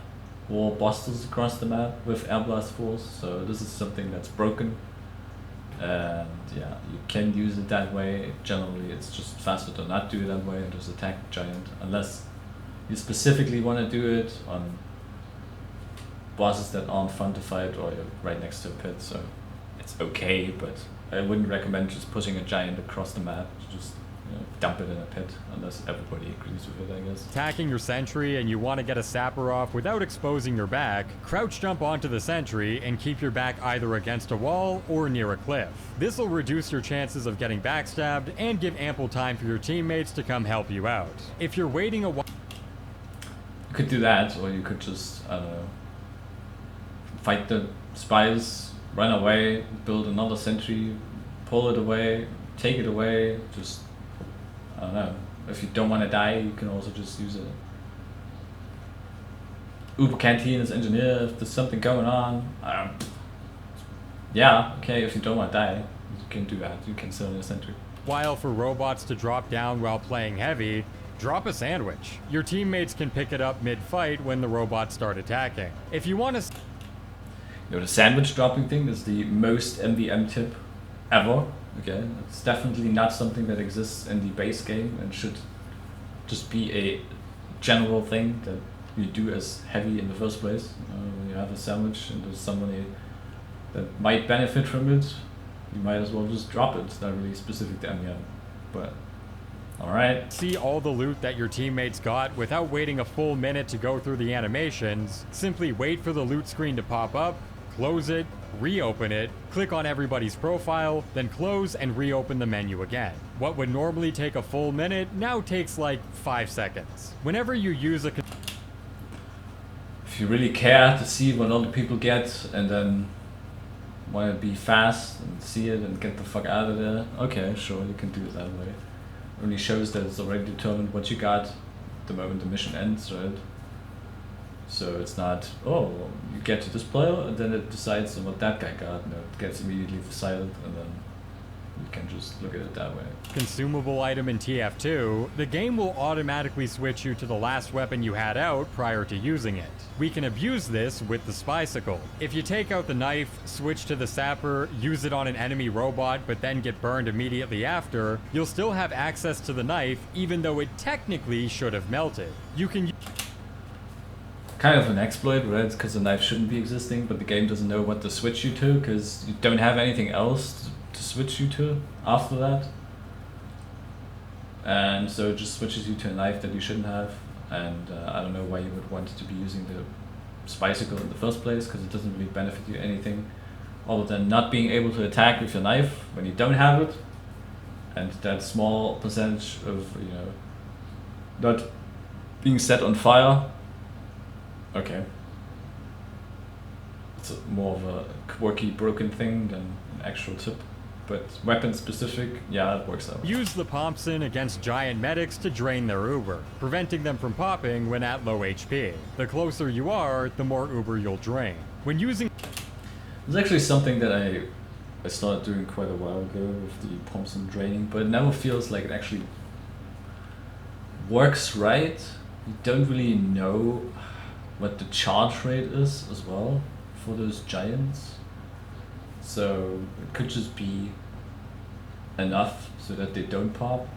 or bosses across the map with air blast force, so this is something that's broken. And yeah, you can use it that way. Generally it's just faster to not do it that way and just attack the giant, unless you specifically want to do it on bosses that aren't fun to fight or you're right next to a pit, so it's okay, but I wouldn't recommend just pushing a giant across the map, just, you know, dump it in a pit, unless everybody agrees with it, I guess. Attacking your sentry and you want to get a sapper off without exposing your back, crouch jump onto the sentry and keep your back either against a wall or near a cliff. This will reduce your chances of getting backstabbed and give ample time for your teammates to come help you out. If you're waiting a while... You could do that, or you could just, I don't know, fight the spies, run away, build another sentry, pull it away, take it away, just, I don't know. If you don't want to die, you can also just use it. Uber Canteen is engineer, if there's something going on, yeah, okay, if you don't want to die, you can do that, you can sit in a sentry. While for robots to drop down while playing heavy, drop a sandwich. Your teammates can pick it up mid-fight when the robots start attacking. If you want to... You know, the sandwich dropping thing is the most MvM tip ever. Okay, it's definitely not something that exists in the base game and should just be a general thing that you do as heavy in the first place. When you have a sandwich and there's somebody that might benefit from it, you might as well just drop it. It's not really specific to MvM, but alright. See all the loot that your teammates got without waiting a full minute to go through the animations. Simply wait for the loot screen to pop up, close it, reopen it, click on everybody's profile, then close and reopen the menu again. What would normally take a full minute now takes like 5 seconds. Whenever you use a... If you really care to see what other people get and then want to be fast and see it and get the fuck out of there, okay, sure, you can do it that way. It only shows that it's already determined what you got the moment the mission ends, right? So it's not, oh, you get to this player and then it decides on what that guy got. No, it gets immediately decided and then You can just look at it that way. Consumable item in TF2, the game will automatically switch you to the last weapon you had out prior to using it. We can abuse this with the Spycicle. If you take out the knife, switch to the sapper, use it on an enemy robot, but then get burned immediately after, you'll still have access to the knife even though it technically should have melted. You can Kind of an exploit, right? Because the knife shouldn't be existing, but the game doesn't know what to switch you to because you don't have anything else to switch you to after that. And so it just switches you to a knife that you shouldn't have. And I don't know why you would want to be using the Spycicle in the first place, because it doesn't really benefit you anything other than not being able to attack with your knife when you don't have it. And that small percentage of, you know, not being set on fire. Okay. It's more of a quirky, broken thing than an actual tip. But weapon specific, yeah, it works out. use the Thompson against giant medics to drain their uber, preventing them from popping when at low HP. The closer you are, the more uber you'll drain. When using It's actually something that I started doing quite a while ago with the Thompson draining, but it never feels like it actually works right. You don't really know what the charge rate is as well for those giants. So it could just be enough so that they don't pop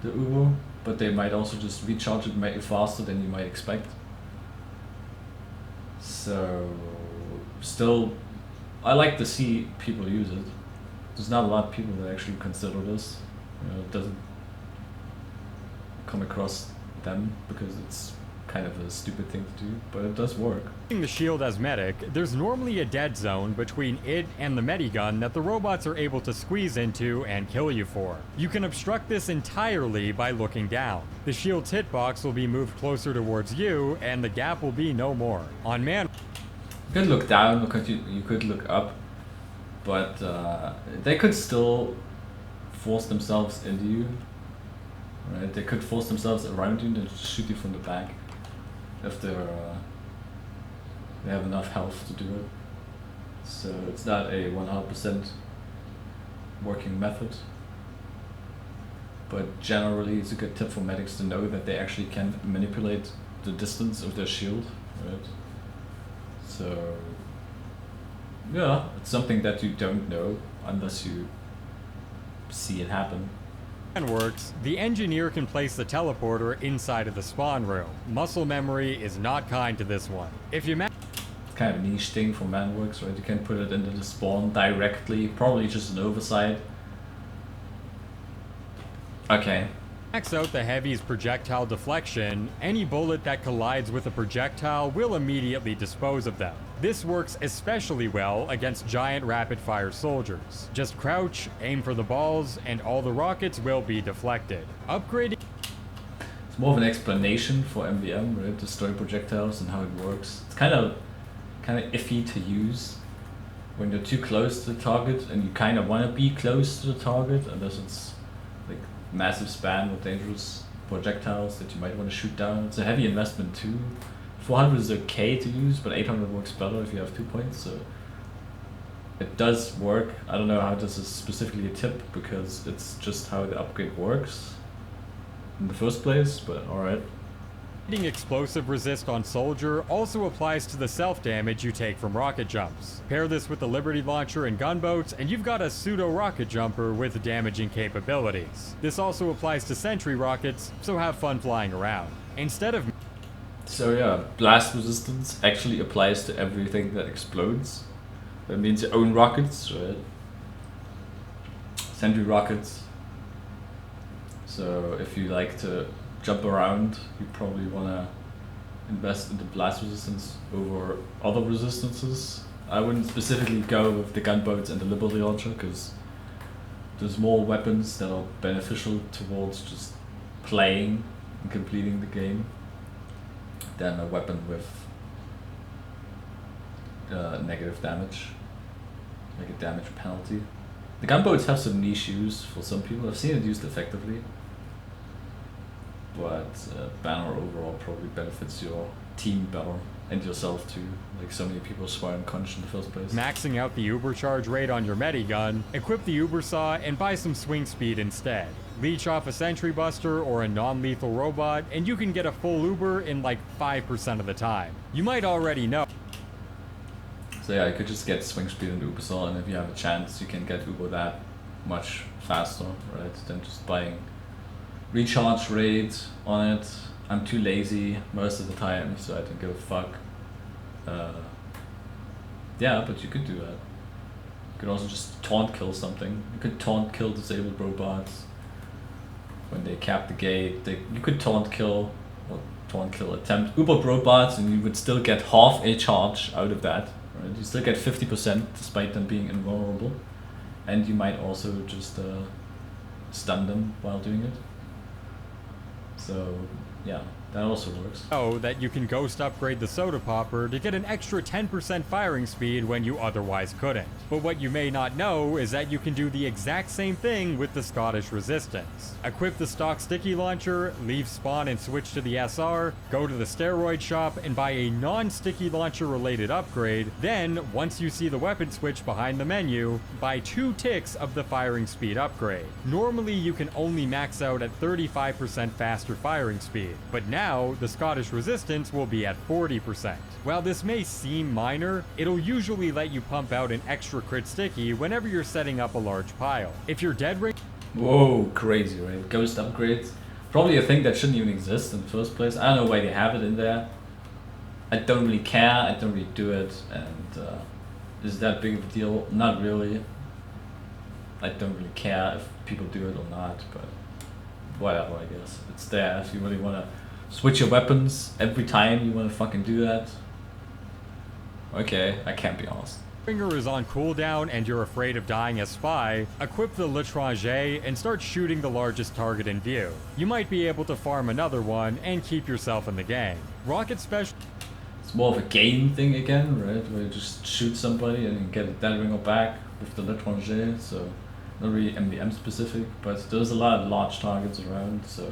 the Uber, but they might also just recharge it maybe faster than you might expect. So still, I like to see people use it. There's not a lot of people that actually consider this. You know, it doesn't come across them because it's kind of a stupid thing to do, but it does work. the shield as medic, there's normally a dead zone between it and the medigun that the robots are able to squeeze into and kill you for. You can obstruct this entirely by looking down. The shield's hitbox will be moved closer towards you, and the gap will be no more. On man, You could look down, because you could look up, but they could still force themselves into you. Right? They could force themselves around you and just shoot you from the back if they're they have enough health to do it. So it's not a 100% working method, but generally it's a good tip for medics to know that they actually can manipulate the distance of their shield, right? So yeah, it's something that you don't know unless you see it happen. works, the engineer can place the teleporter inside of the spawn room. Muscle memory is not kind to this one. If you It's kind of a niche thing for manworks, right? You can put it into the spawn directly, probably just an oversight. Okay. max out the heavy's projectile deflection, any bullet that collides with a projectile will immediately dispose of them. This works especially well against giant rapid-fire soldiers. Just crouch, aim for the balls, and all the rockets will be deflected. Upgrading... It's more of an explanation for MvM, right? Destroy projectiles and how it works. It's kind of iffy to use when you're too close to the target, and you kind of want to be close to the target, unless it's like massive span with dangerous projectiles that you might want to shoot down. It's a heavy investment too. 400 is okay to use, but 800 works better if you have 2 points, so it does work. I don't know how this is specifically a tip, because it's just how the upgrade works in the first place, but alright. explosive resist on soldier also applies to the self-damage you take from rocket jumps. Pair this with the Liberty Launcher and gunboats, and you've got a pseudo-rocket jumper with damaging capabilities. This also applies to sentry rockets, so have fun flying around. Instead of... So yeah, blast resistance actually applies to everything that explodes. That means your own rockets, right? Sentry rockets. So if you like to jump around, you probably want to invest into blast resistance over other resistances. I wouldn't specifically go with the gunboats and the Liberty Launcher, because there's more weapons that are beneficial towards just playing and completing the game than a weapon with negative damage, like a damage penalty. The gunboats have some niche use for some people. I've seen it used effectively, but banner overall probably benefits your team better. and yourself too. Like so many people swear unconscious in the first place. Maxing out the Uber charge rate on your Medigun, equip the Uber Saw, and buy some swing speed instead. Leech off a Sentry Buster or a non-lethal robot, and you can get a full Uber in like 5% of the time. You might already know. So yeah, you could just get swing speed and Uber Saw, and if you have a chance, you can get Uber that much faster, right, than just buying recharge rate on it. I'm too lazy most of the time, so I don't give a fuck. Yeah, but you could do that. You could also just taunt kill something. You could taunt kill disabled robots when they cap the gate. You could taunt kill, or taunt kill attempt Uber robots, and you would still get half a charge out of that. Right? You still get 50% despite them being invulnerable, and you might also just stun them while doing it. So yeah, that also works. Oh, that you can ghost upgrade the soda popper to get an extra 10% firing speed when you otherwise couldn't. But what you may not know is that you can do the exact same thing with the Scottish Resistance. Equip the stock sticky launcher, leave spawn and switch to the SR, go to the steroid shop and buy a non-sticky launcher related upgrade, then, once you see the weapon switch behind the menu, buy 2 ticks of the firing speed upgrade. Normally you can only max out at 35% faster firing speed, but now the Scottish Resistance will be at 40%. While this may seem minor, it'll usually let you pump out an extra crit sticky whenever you're setting up a large pile. If you're dead ring— Whoa, crazy, right? Ghost upgrades. Probably a thing that shouldn't even exist in the first place. I don't know why they have it in there. I don't really care, I don't really do it, and is that big of a deal? Not really. I don't really care if people do it or not, but whatever, I guess. It's there if you really want to switch your weapons every time you want to fucking do that. Okay, I can't be honest. Finger is on cooldown and you're afraid of dying as spy, equip the L'Étranger and start shooting the largest target in view. You might be able to farm another one and keep yourself in the game. Rocket special— It's more of a game thing again, right? Where you just shoot somebody and you get a dead ringer back with the L'Étranger, so not really MvM specific, but there's a lot of large targets around, so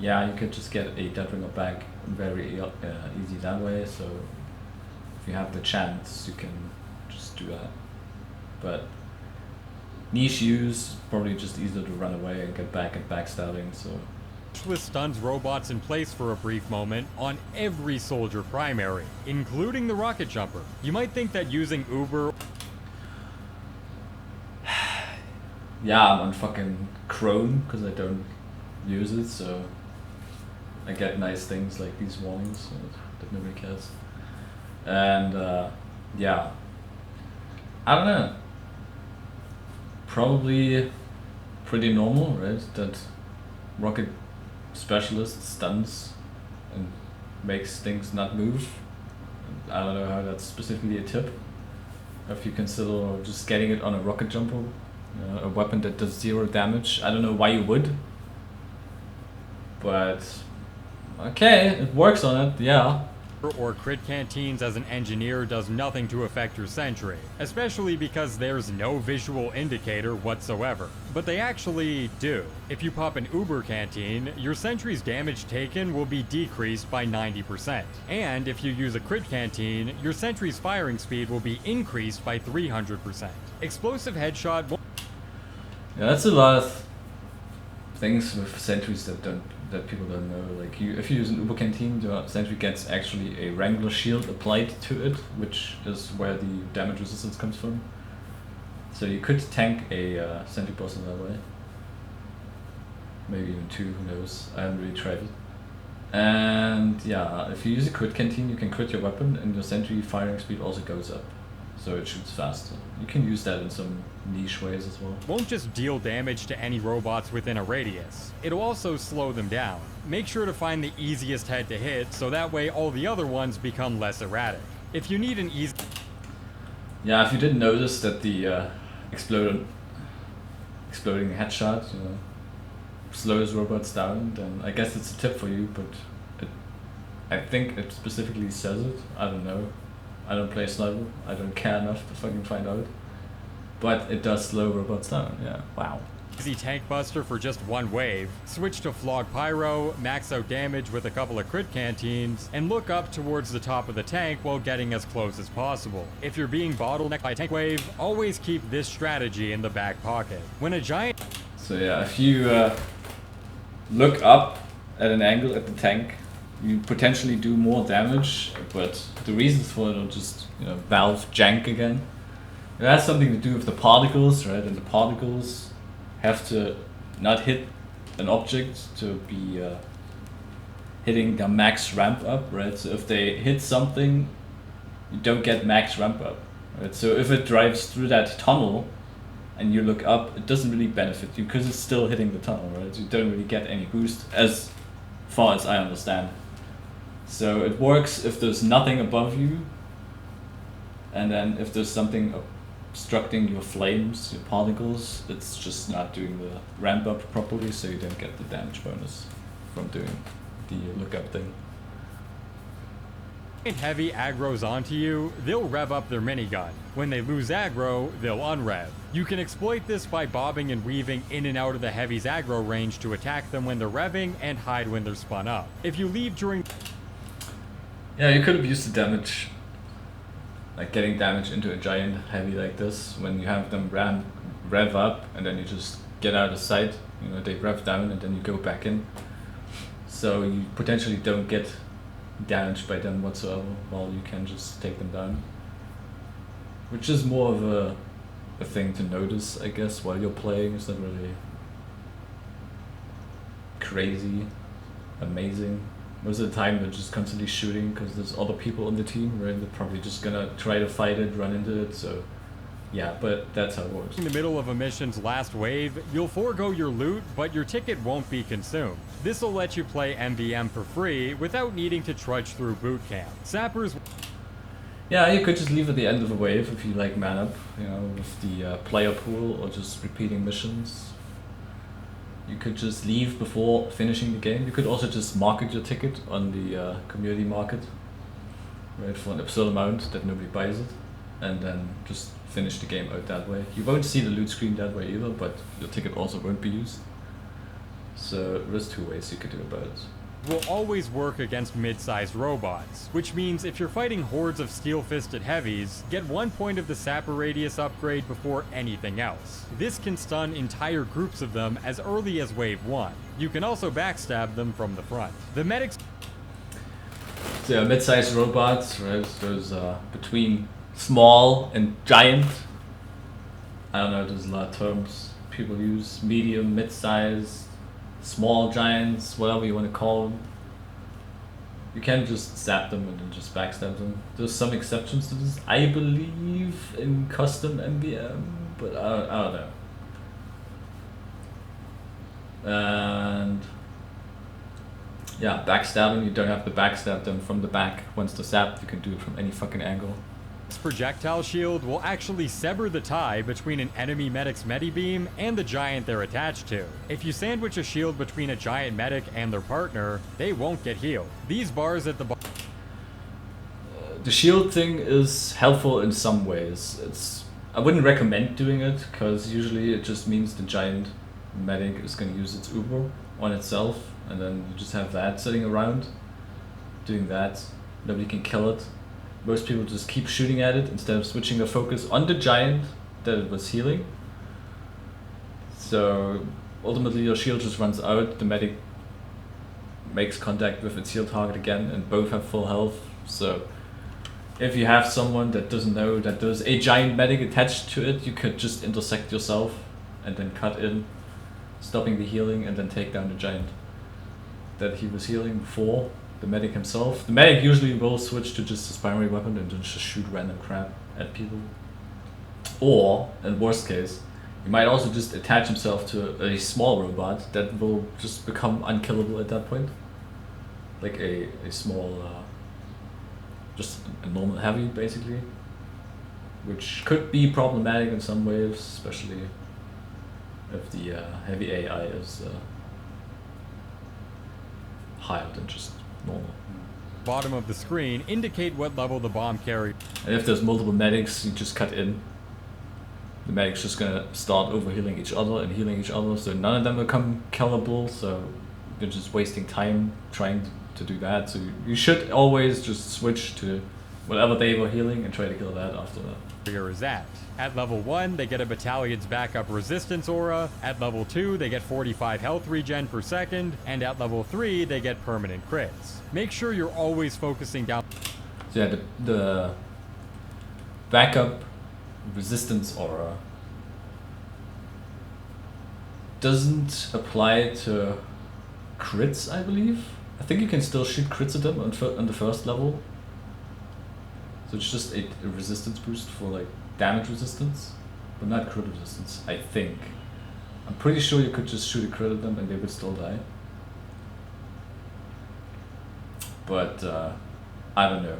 yeah, you could just get a dead ringer back very easy that way, so if you have the chance, you can just do that. But niche use, probably just easier to run away and get back at backstabbing, so. Specialist stuns robots in place for a brief moment on every soldier primary, including the rocket jumper. You might think that using Uber— Yeah, I'm on fucking Chrome because I don't use it, so I get nice things like these warnings that nobody cares. And yeah, I don't know. Probably pretty normal, right? That rocket specialist stuns and makes things not move. I don't know how that's specifically a tip. If you consider just getting it on a rocket jumper, a weapon that does 0 damage. I don't know why you would, but okay, it works on it, yeah. Or crit canteens as an engineer does nothing to affect your sentry, especially because there's no visual indicator whatsoever. But they actually do. If you pop an Uber canteen, your sentry's damage taken will be decreased by 90%. And if you use a crit canteen, your sentry's firing speed will be increased by 300%. Explosive headshot— Yeah, that's a lot of things with sentries that people don't know. Like if you use an Uber canteen, the sentry gets actually a Wrangler shield applied to it, which is where the damage resistance comes from. So you could tank a sentry boss in that way. Maybe even 2, who knows? I haven't really tried it. And yeah, if you use a crit canteen, you can crit your weapon, and your sentry firing speed also goes up. So it shoots faster. You can use that in some niche ways as well. Won't just deal damage to any robots within a radius. It'll also slow them down. Make sure to find the easiest head to hit, so that way all the other ones become less erratic. If you need an easy— Yeah, if you didn't notice that the exploding headshot, slows robots down, then I guess it's a tip for you, but I think it specifically says it. I don't know. I don't play sniper. I don't care enough to fucking find out. But it does slow robots down, yeah. Wow. Easy tank buster for just one wave, switch to flog pyro, max out damage with a couple of crit canteens, and look up towards the top of the tank while getting as close as possible. If you're being bottlenecked by a tank wave, always keep this strategy in the back pocket. When a giant... So yeah, if you look up at an angle at the tank, you potentially do more damage, but the reasons for it are just, you know, Valve jank again. It has something to do with the particles, right? And the particles have to not hit an object to be hitting the max ramp up, right? So if they hit something, you don't get max ramp up, right? So if it drives through that tunnel and you look up, it doesn't really benefit you because it's still hitting the tunnel, right? So you don't really get any boost as far as I understand. So it works if there's nothing above you, and then if there's something obstructing your flames, your particles, it's just not doing the ramp up properly, so you don't get the damage bonus from doing the lookup thing. If heavy aggro's onto you, they'll rev up their minigun. When they lose aggro, they'll unrev. You can exploit this by bobbing and weaving in and out of the heavy's aggro range to attack them when they're revving and hide when they're spun up. If you leave during... Yeah, you could have used the damage, like getting damage into a giant heavy like this, when you have them rev up and then you just get out of sight, you know, they rev down and then you go back in. So you potentially don't get damaged by them whatsoever, while you can just take them down. Which is more of a thing to notice, I guess, while you're playing. It's not really crazy, amazing. Most of the time they're just constantly shooting because there's other people on the team, right? They're probably just gonna try to fight it, run into it, so yeah, but that's how it works. In the middle of a mission's last wave, you'll forego your loot, but your ticket won't be consumed. This'll let you play MvM for free without needing to trudge through boot camp. Sappers... Yeah, you could just leave at the end of a wave if you like man up, you know, with the player pool or just repeating missions. You could just leave before finishing the game. You could also just market your ticket on the community market, right, for an absurd amount that nobody buys it, and then just finish the game out that way. You won't see the loot screen that way either, but your ticket also won't be used. So there's two ways you could do about it. Will always work against mid-sized robots, which means if you're fighting hordes of steel-fisted heavies, get 1 point of the sapper radius upgrade before anything else. This can stun entire groups of them as early as wave 1. You can also backstab them from the front. The medics... So mid-sized robots, right, those between small and giant. I don't know, there's a lot of terms people use. Medium, mid-sized, small giants, whatever you want to call them. You can just zap them and then just backstab them. There's some exceptions to this, I believe, in custom MvM, but I don't know. And yeah, backstabbing, you don't have to backstab them from the back. Once they're zapped, you can do it from any fucking angle. Projectile shield will actually sever the tie between an enemy medic's medibeam and the giant they're attached to. If you sandwich a shield between a giant medic and their partner, they won't get healed. These bars at the the shield thing is helpful in some ways. I wouldn't recommend doing it, because usually it just means the giant medic is going to use its Uber on itself, and then you just have that sitting around doing that. Nobody can kill it. Most people just keep shooting at it instead of switching their focus on the giant that it was healing. So ultimately your shield just runs out, the medic makes contact with its heal target again, and both have full health. So if you have someone that doesn't know that there's a giant medic attached to it, you could just intersect yourself and then cut in, stopping the healing, and then take down the giant that he was healing before. The medic himself. The medic usually will switch to just his primary weapon and just shoot random crap at people. Or, in worst case, he might also just attach himself to a small robot that will just become unkillable at that point. Like a small, just a normal heavy, basically. Which could be problematic in some ways, especially if the heavy AI is higher than just normal. Bottom of the screen indicate what level the bomb carrier. And if there's multiple medics, you just cut in the medic's just gonna start overhealing each other and healing each other, so none of them become killable, so you're just wasting time trying to do that. So you should always just switch to whatever they were healing and try to kill that after that. Warrior is at. At level 1, they get a battalion's backup resistance aura. At level 2, they get 45 health regen per second. And at level 3, they get permanent crits. Make sure you're always focusing down. So yeah, the backup resistance aura doesn't apply to crits, I believe. I think you can still shoot crits at them on the first level. So it's just a resistance boost for like damage resistance, but not crit resistance, I think. I'm pretty sure you could just shoot a crit at them and they would still die. But I don't know.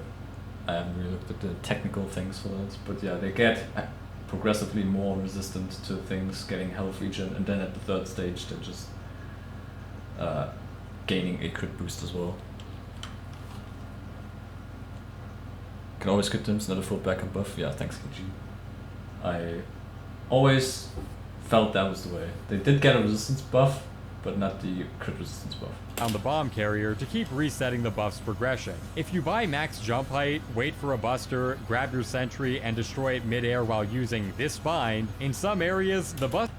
I haven't really looked at the technical things for that. But yeah, they get progressively more resistant to things, getting health regen, and then at the third stage they're just gaining a crit boost as well. Can always crit them, it's not a full backup buff. Yeah, thanks KG. I always felt that was the way. They did get a resistance buff, but not the crit resistance buff. On the bomb carrier to keep resetting the buff's progression. If you buy max jump height, wait for a buster, grab your sentry, and destroy it mid-air while using this bind, in some areas, the buff...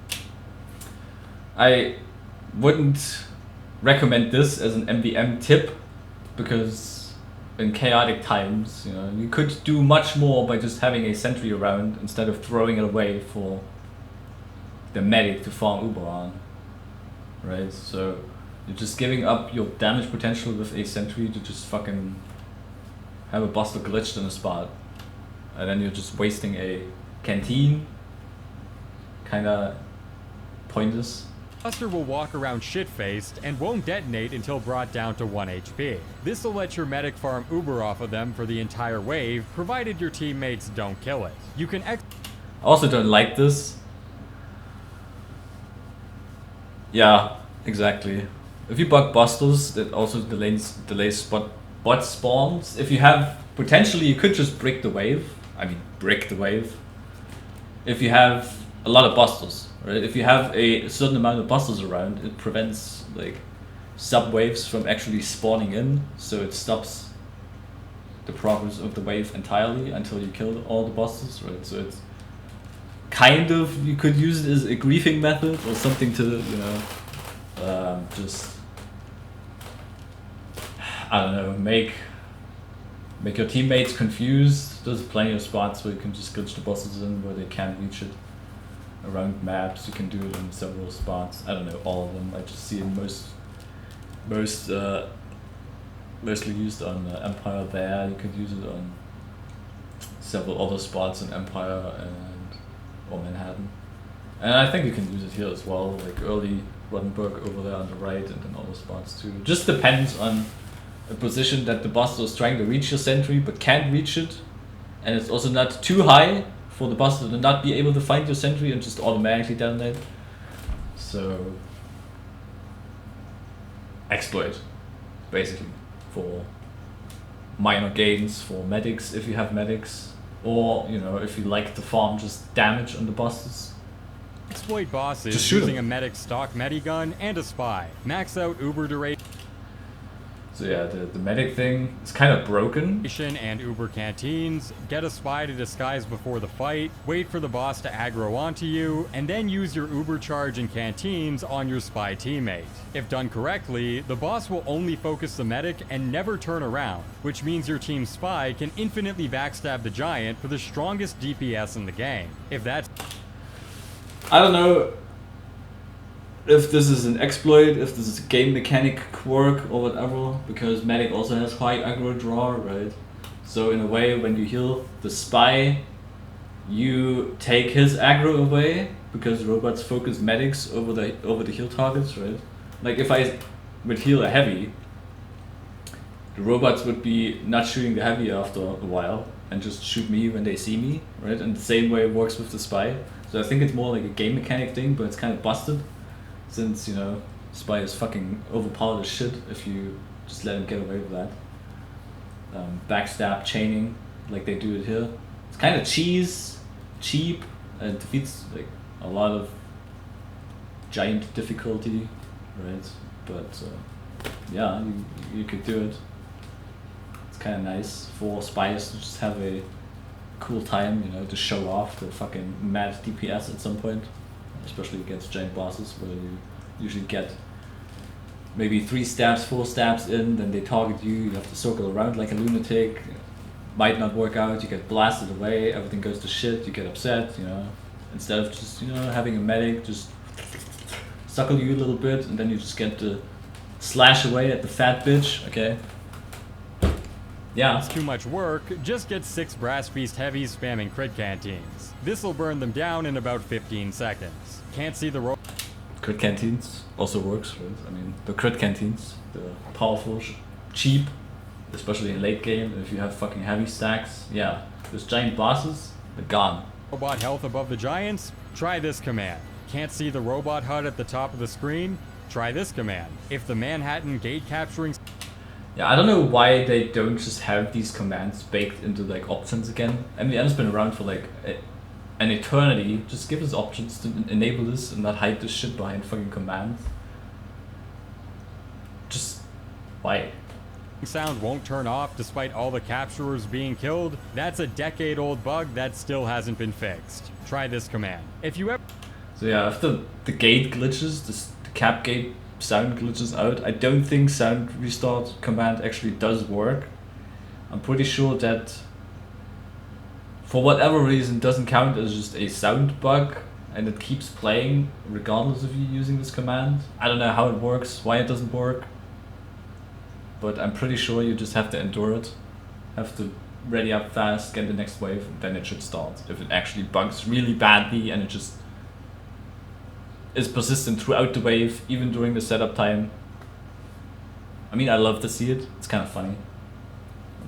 I wouldn't recommend this as an MvM tip, because in chaotic times, you know, you could do much more by just having a sentry around instead of throwing it away for the medic to farm Uber on, right? So you're just giving up your damage potential with a sentry to just fucking have a buster glitched in a spot, and then you're just wasting a canteen. Kinda pointless. Buster will walk around shit-faced and won't detonate until brought down to 1 HP. This will let your medic farm Uber off of them for the entire wave, provided your teammates don't kill it. You can I also don't like this. Yeah, exactly. If you bug busters, that also delays bot spawns. If you have, potentially you could just brick the wave. I mean, brick the wave. If you have a lot of busters. Right? If you have a certain amount of busters around, it prevents like sub-waves from actually spawning in, so it stops the progress of the wave entirely until you kill all the busters, right? So it's kind of, you could use it as a griefing method or something to, you know, just, I don't know, make your teammates confused. There's plenty of spots where you can just glitch the busters in where they can't reach it. Around maps, you can do it in several spots. I don't know all of them. I just see it mostly used on Empire there. You could use it on several other spots in Empire or Manhattan. And I think you can use it here as well, like early Rodenburg over there on the right, and then other spots too. Just depends on a position that the buster is trying to reach your sentry but can't reach it, and it's also not too high for the buster to not be able to find your sentry and just automatically detonate. So exploit, basically, for minor gains, for medics if you have medics, or you know, if you like to farm just damage on the busters. Exploit bosses using a medic stock medigun and a spy. Max out Uber duration. So yeah, the medic thing is kind of broken. And Uber canteens, get a spy to disguise before the fight, wait for the boss to aggro onto you, and then use your Uber charge and canteens on your spy teammate. If done correctly, the boss will only focus the medic and never turn around, which means your team's spy can infinitely backstab the giant for the strongest DPS in the game. If that's... I don't know if this is an exploit, if this is a game mechanic quirk or whatever, because medic also has high aggro draw, right? So in a way, when you heal the spy, you take his aggro away, because robots focus medics over the heal targets, right? Like if I would heal a heavy, the robots would be not shooting the heavy after a while and just shoot me when they see me, right? And the same way it works with the spy. So I think it's more like a game mechanic thing, but it's kind of busted. Since, you know, spy is fucking overpowered as shit if you just let him get away with that. Backstab chaining, like they do it here. It's kind of cheap, and defeats like a lot of giant difficulty, right? But yeah, you could do it. It's kind of nice for spies to just have a cool time, you know, to show off the fucking mad DPS at some point, especially against giant bosses where you usually get maybe 3 stabs, 4 stabs in, then they target you, you have to circle around like a lunatic, might not work out, you get blasted away, everything goes to shit, you get upset, you know, instead of just, you know, having a medic just suckle you a little bit and then you just get to slash away at the fat bitch, okay? Yeah. It's too much work, just get 6 Brass Beast heavies spamming crit canteens. This'll burn them down in about 15 seconds. Can't see the Crit canteens also works, right? I mean, the crit canteens, the powerful, cheap, especially in late game, if you have fucking heavy stacks, yeah. Those giant bosses, they're gone. Robot health above the giants? Try this command. Can't see the robot HUD at the top of the screen? Try this command. If the Manhattan gate capturing... Yeah, I don't know why they don't just have these commands baked into like options again. MvM's been around for like an eternity. Just give us options to enable this and not hide this shit behind fucking commands. Just why? Sound won't turn off despite all the capturers being killed. That's a decade-old bug that still hasn't been fixed. Try this command. If you ever... So yeah, after the gate glitches, the cap gate sound glitches out, I don't think sound restart command actually does work. I'm pretty sure that for whatever reason doesn't count as just a sound bug and it keeps playing regardless of you using this command. I don't know how it works, why it doesn't work, but I'm pretty sure you just have to endure it. Have to ready up fast, get the next wave, and then it should start. If it actually bugs really badly and it just is persistent throughout the wave, even during the setup time. I mean, I love to see it. It's kind of funny.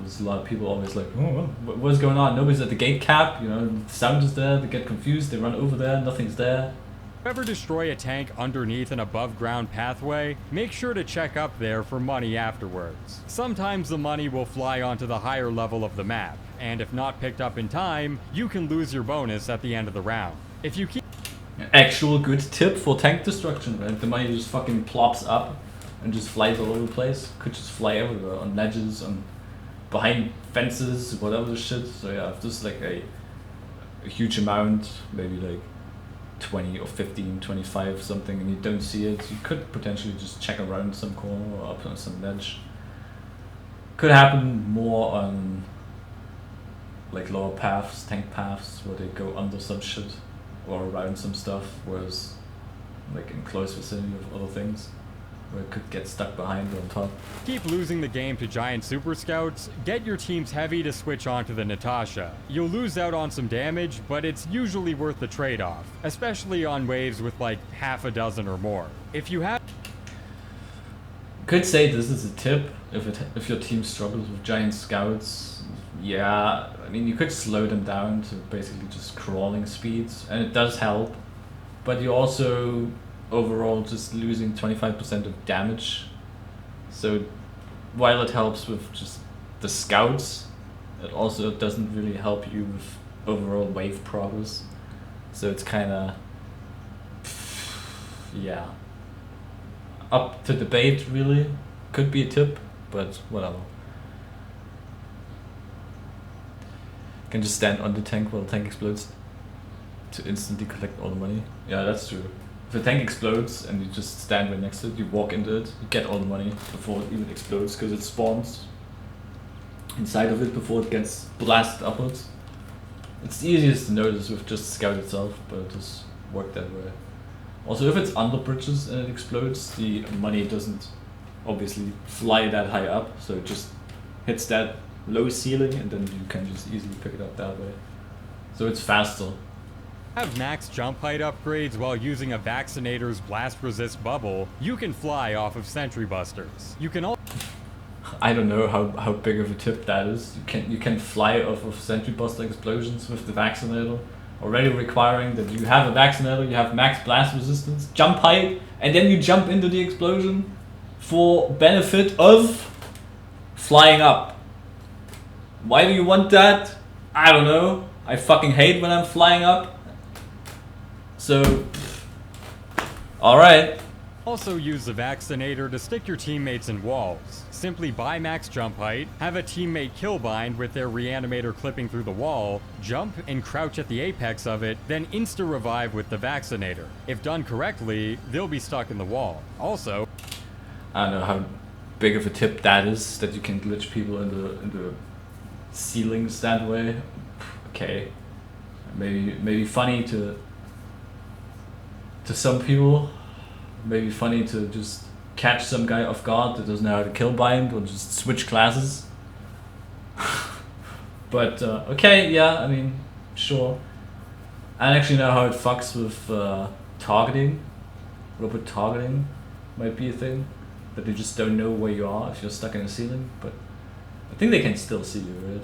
There's a lot of people always like, oh, what's going on? Nobody's at the gate cap, you know, the sound is there, they get confused, they run over there, nothing's there. If you ever destroy a tank underneath an above ground pathway, make sure to check up there for money afterwards. Sometimes the money will fly onto the higher level of the map, and if not picked up in time, you can lose your bonus at the end of the round. If you keep... Actual good tip for tank destruction, right? The money just fucking plops up and just flies all over the place. Could just fly everywhere, on ledges, on behind fences, whatever the shit. So yeah, if there's like a huge amount, maybe like 20 or 15, 25 something, and you don't see it, you could potentially just check around some corner or up on some ledge. Could happen more on like lower paths, tank paths, where they go under some shit or around some stuff, whereas like in close vicinity of other things where it could get stuck behind or on top. Keep losing the game to giant super scouts, get your team's heavy to switch onto the Natasha. You'll lose out on some damage, but it's usually worth the trade-off, especially on waves with like half a dozen or more. If you have... Could say this is a tip if your team struggles with giant scouts. Yeah, I mean, you could slow them down to basically just crawling speeds, and it does help, but you're also overall just losing 25% of damage. So while it helps with just the scouts, it also doesn't really help you with overall wave progress. So it's kind of, yeah, up to debate really. Could be a tip, but whatever. Can just stand on the tank while the tank explodes to instantly collect all the money. Yeah, that's true. If the tank explodes and you just stand right next to it, you walk into it, you get all the money before it even explodes, because it spawns inside of it before it gets blasted upwards. It's the easiest to notice with just Scout itself, but it does work that way. Also, if it's under bridges and it explodes, the money doesn't obviously fly that high up, so it just hits that low ceiling and then you can just easily pick it up that way. So it's faster. Have max jump height upgrades while using a Vaccinator's blast resist bubble, you can fly off of Sentry Busters. You can I don't know how big of a tip that is. You can fly off of Sentry Buster explosions with the Vaccinator, already requiring that you have a Vaccinator, you have max blast resistance, jump height, and then you jump into the explosion for benefit of flying up. Why do you want that? I don't know. I fucking hate when I'm flying up. So, alright. Also use the vaccinator to stick your teammates in walls. Simply buy max jump height, have a teammate kill bind with their reanimator clipping through the wall, jump and crouch at the apex of it, then insta revive with the vaccinator. If done correctly, they'll be stuck in the wall. Also, I don't know how big of a tip that is, that you can glitch people in the ceilings that way. Okay, maybe funny to some people. Maybe funny to just catch some guy off guard that doesn't know how to kill bind or just switch classes. But okay, yeah, I mean, sure. I don't actually know how it fucks with targeting. Robot targeting might be a thing. That they just don't know where you are if you're stuck in a ceiling. But I think they can still see you, right?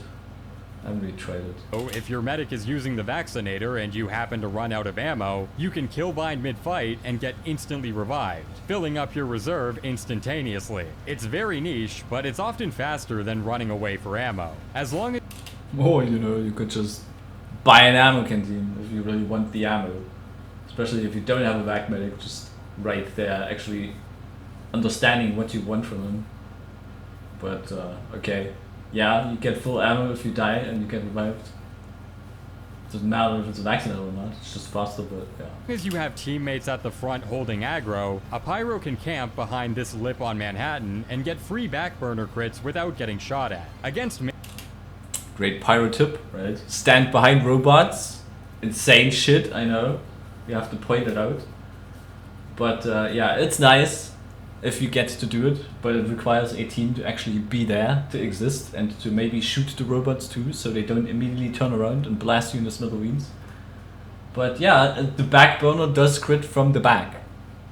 I haven't really tried it. Oh, if your medic is using the vaccinator and you happen to run out of ammo, you can kill bind mid-fight and get instantly revived, filling up your reserve instantaneously. It's very niche, but it's often faster than running away for ammo. As long as... Or, you know, you could just buy an ammo canteen if you really want the ammo. Especially if you don't have a vac medic, just right there, actually understanding what you want from them. But, okay. Yeah, you get full ammo if you die and you get revived. Doesn't matter if it's a vaccinator or not, it's just faster, but yeah. As you have teammates at the front holding aggro, a pyro can camp behind this lip on Manhattan and get free backburner crits without getting shot at. Against me. Great pyro tip, right? Stand behind robots. Insane shit, I know. You have to point it out. But yeah, it's nice if you get to do it, but it requires a team to actually be there, to exist, and to maybe shoot the robots too, so they don't immediately turn around and blast you in the smithereens. But yeah, the back burner does crit from the back.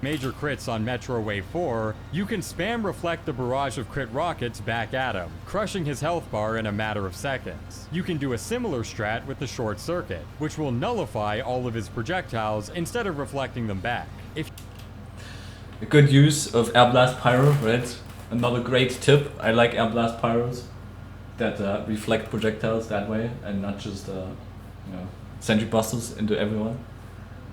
Major crits on Metro Wave 4, you can spam reflect the barrage of crit rockets back at him, crushing his health bar in a matter of seconds. You can do a similar strat with the short circuit, which will nullify all of his projectiles instead of reflecting them back. A good use of Air Blast Pyro, right? Another great tip. I like Air Blast Pyros that reflect projectiles that way and not just, you know, sentry busters into everyone.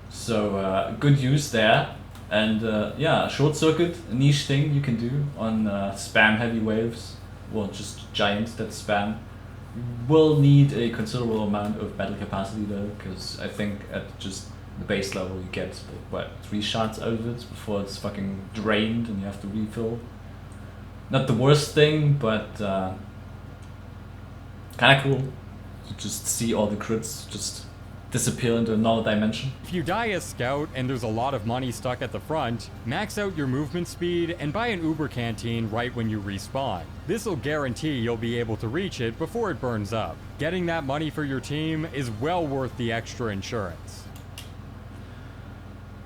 So good use there. And yeah, short circuit, a niche thing you can do on spam heavy waves or just giants that spam. You will need a considerable amount of battle capacity though, because I think at just the base level you get what 3 shots out of it before it's fucking drained and you have to refill. Not the worst thing, but kinda cool to just see all the crits just disappear into another dimension. If you die as scout and there's a lot of money stuck at the front, max out your movement speed and buy an Uber canteen right when you respawn. This'll guarantee you'll be able to reach it before it burns up. Getting that money for your team is well worth the extra insurance.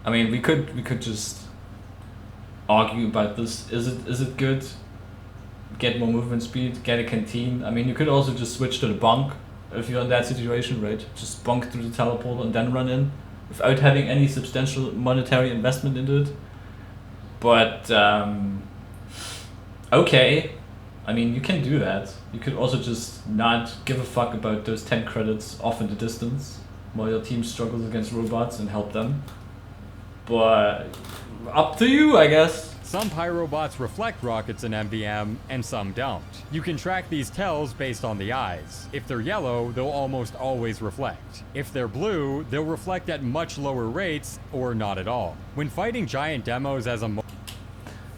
I mean, we could just argue about this. Is it good? Get more movement speed, get a canteen. I mean, you could also just switch to the bunk if you're in that situation, right? Just bunk through the teleporter and then run in without having any substantial monetary investment into it. But okay, I mean, you can do that. You could also just not give a fuck about those 10 credits off in the distance while your team struggles against robots and help them. But up to you, I guess. Some pyrobots reflect rockets in MvM, and some don't. You can track these tells based on the eyes. If they're yellow, they'll almost always reflect. If they're blue, they'll reflect at much lower rates, or not at all. When fighting giant demos as a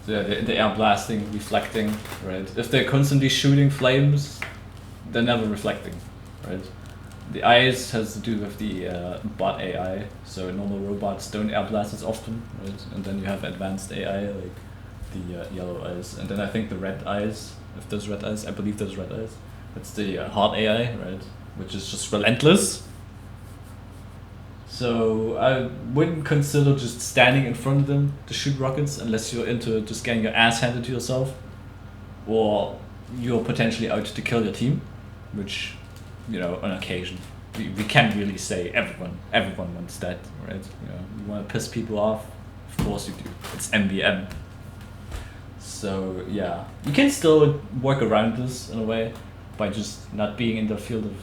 the air blasting, reflecting, right? If they're constantly shooting flames, they're never reflecting, right? The eyes has to do with the bot AI, so normal robots don't air blast as often, right? And then you have advanced AI, like the yellow eyes. And then I think the red eyes, if there's red eyes, I believe there's red eyes. That's the hard AI, right? Which is just relentless. So I wouldn't consider just standing in front of them to shoot rockets unless you're into just getting your ass handed to yourself, or you're potentially out to kill your team, which, you know, on occasion. We can't really say everyone wants that, right? You know, you want to piss people off, of course you do. It's MvM. So yeah, you can still work around this in a way by just not being in the field of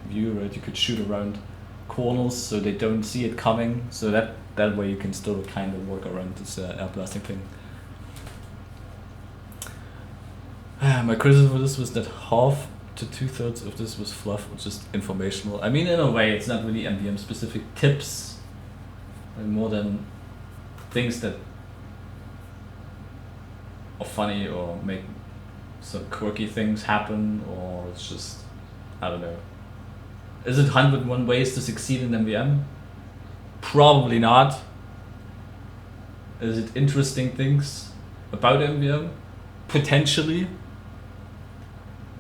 view, right? You could shoot around corners so they don't see it coming. So that way you can still kind of work around this air blasting thing. My criticism for this was that half to 2/3 of this was fluff, which is informational. I mean, in a way, it's not really MvM specific tips, more than things that are funny or make some quirky things happen, or it's just, I don't know. Is it 101 ways to succeed in MvM? Probably not. Is it interesting things about MvM? Potentially.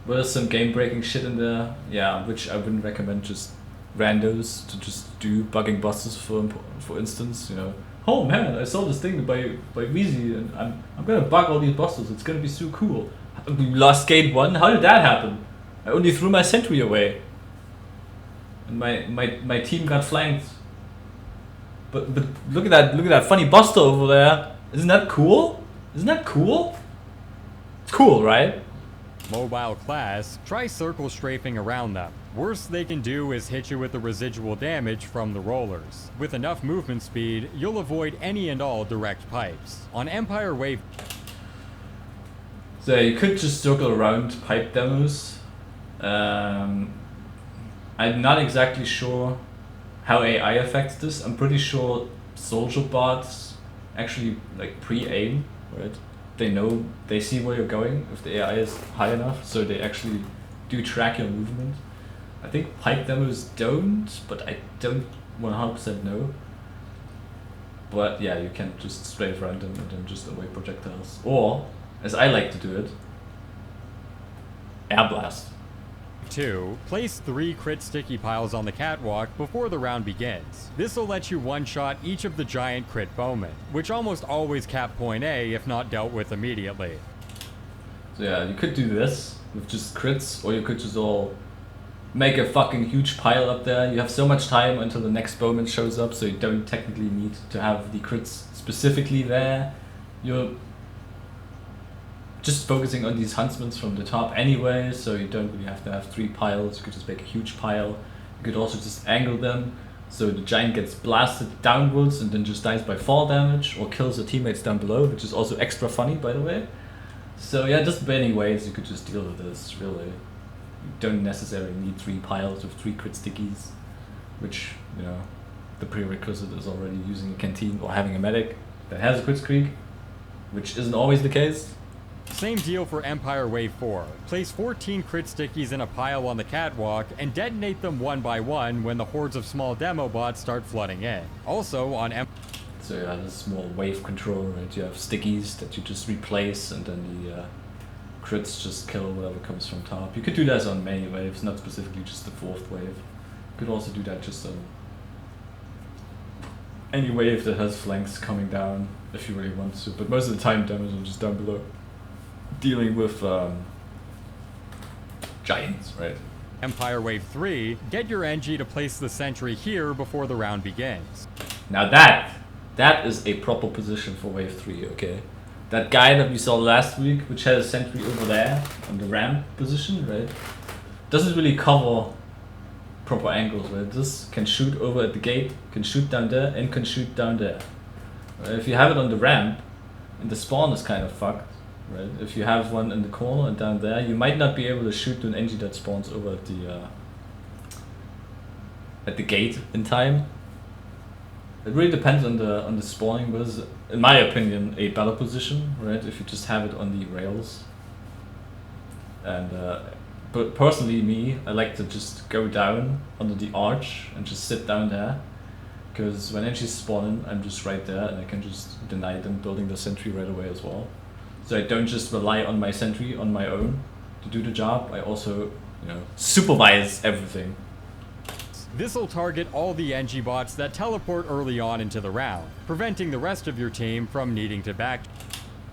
There's some game-breaking shit in there, yeah, which I wouldn't recommend just randos to just do bugging bosses for instance, you know. Oh man, I saw this thing by Weezy and I'm gonna bug all these bosses, it's gonna be so cool. We lost gate 1, how did that happen? I only threw my sentry away. And my team got flanked. But look at that funny buster over there. Isn't that cool? Isn't that cool? It's cool, right? Mobile class, try circle strafing around them. Worst they can do is hit you with the residual damage from the rollers. With enough movement speed, you'll avoid any and all direct pipes. On Empire Wave... So you could just circle around pipe demos. I'm not exactly sure how AI affects this. I'm pretty sure soldier bots actually like pre-aim, right? They know, they see where you're going if the AI is high enough, so they actually do track your movement. I think pipe demos don't, but I don't 100% know. But yeah, you can just strafe around them and then just avoid projectiles. Or, as I like to do it, air blast. 2. Place 3 crit sticky piles on the catwalk before the round begins. This will let you one-shot each of the giant crit bowmen, which almost always cap point A if not dealt with immediately. So yeah, you could do this with just crits, or you could just all make a fucking huge pile up there. You have so much time until the next bowman shows up, so you don't technically need to have the crits specifically there. You're just focusing on these huntsmen from the top anyway, so you don't really have to have 3 piles. You could just make a huge pile. You could also just angle them so the giant gets blasted downwards and then just dies by fall damage or kills the teammates down below, which is also extra funny, by the way. So yeah, just many ways you could just deal with this, really. You don't necessarily need 3 piles with 3 crit stickies, which, you know, the prerequisite is already using a canteen or having a medic that has a crit streak, which isn't always the case. Same deal for Empire Wave 4. Place 14 crit stickies in a pile on the catwalk and detonate them one by one when the hordes of small demo bots start flooding in. Also on So yeah, this small wave control, right? You have stickies that you just replace and then the crits just kill whatever comes from top. You could do that on many waves, not specifically just the 4th wave. You could also do that just on any wave that has flanks coming down if you really want to, but most of the time demos are just down below. Dealing with giants, right? Empire Wave 3, get your NG to place the sentry here before the round begins. Now that is a proper position for Wave 3, okay? That guy that we saw last week, which had a sentry over there on the ramp position, right? Doesn't really cover proper angles, right? This can shoot over at the gate, can shoot down there, and can shoot down there. Right? If you have it on the ramp, and the spawn is kind of fucked, right? If you have one in the corner and down there, you might not be able to shoot to an NG that spawns over at the gate in time. It really depends on the spawning, but is, in my opinion, a better position, right? If you just have it on the rails. And but personally, I like to just go down under the arch and just sit down there, because when NG's spawning, I'm just right there and I can just deny them building the sentry right away as well. So I don't just rely on my sentry on my own to do the job. I also, you know, supervise everything. This'll target all the NG bots that teleport early on into the round, preventing the rest of your team from needing to back.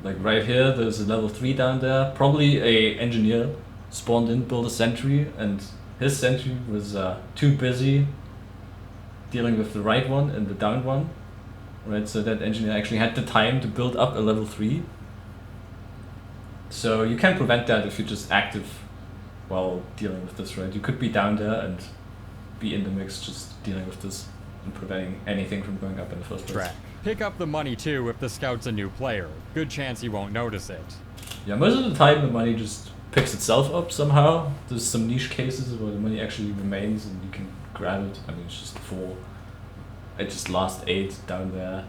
Like right here, there's a level 3 down there. Probably a engineer spawned in, built a sentry, and his sentry was too busy dealing with the right one and the down one. Right, so that engineer actually had the time to build up a level 3. So you can prevent that if you're just active while dealing with this, right? You could be down there and be in the mix, just dealing with this and preventing anything from going up in the first place. Track. Pick up the money too if the scout's a new player. Good chance he won't notice it. Yeah, most of the time the money just picks itself up somehow. There's some niche cases where the money actually remains and you can grab it. I mean, it's just 4. I just lost 8 down there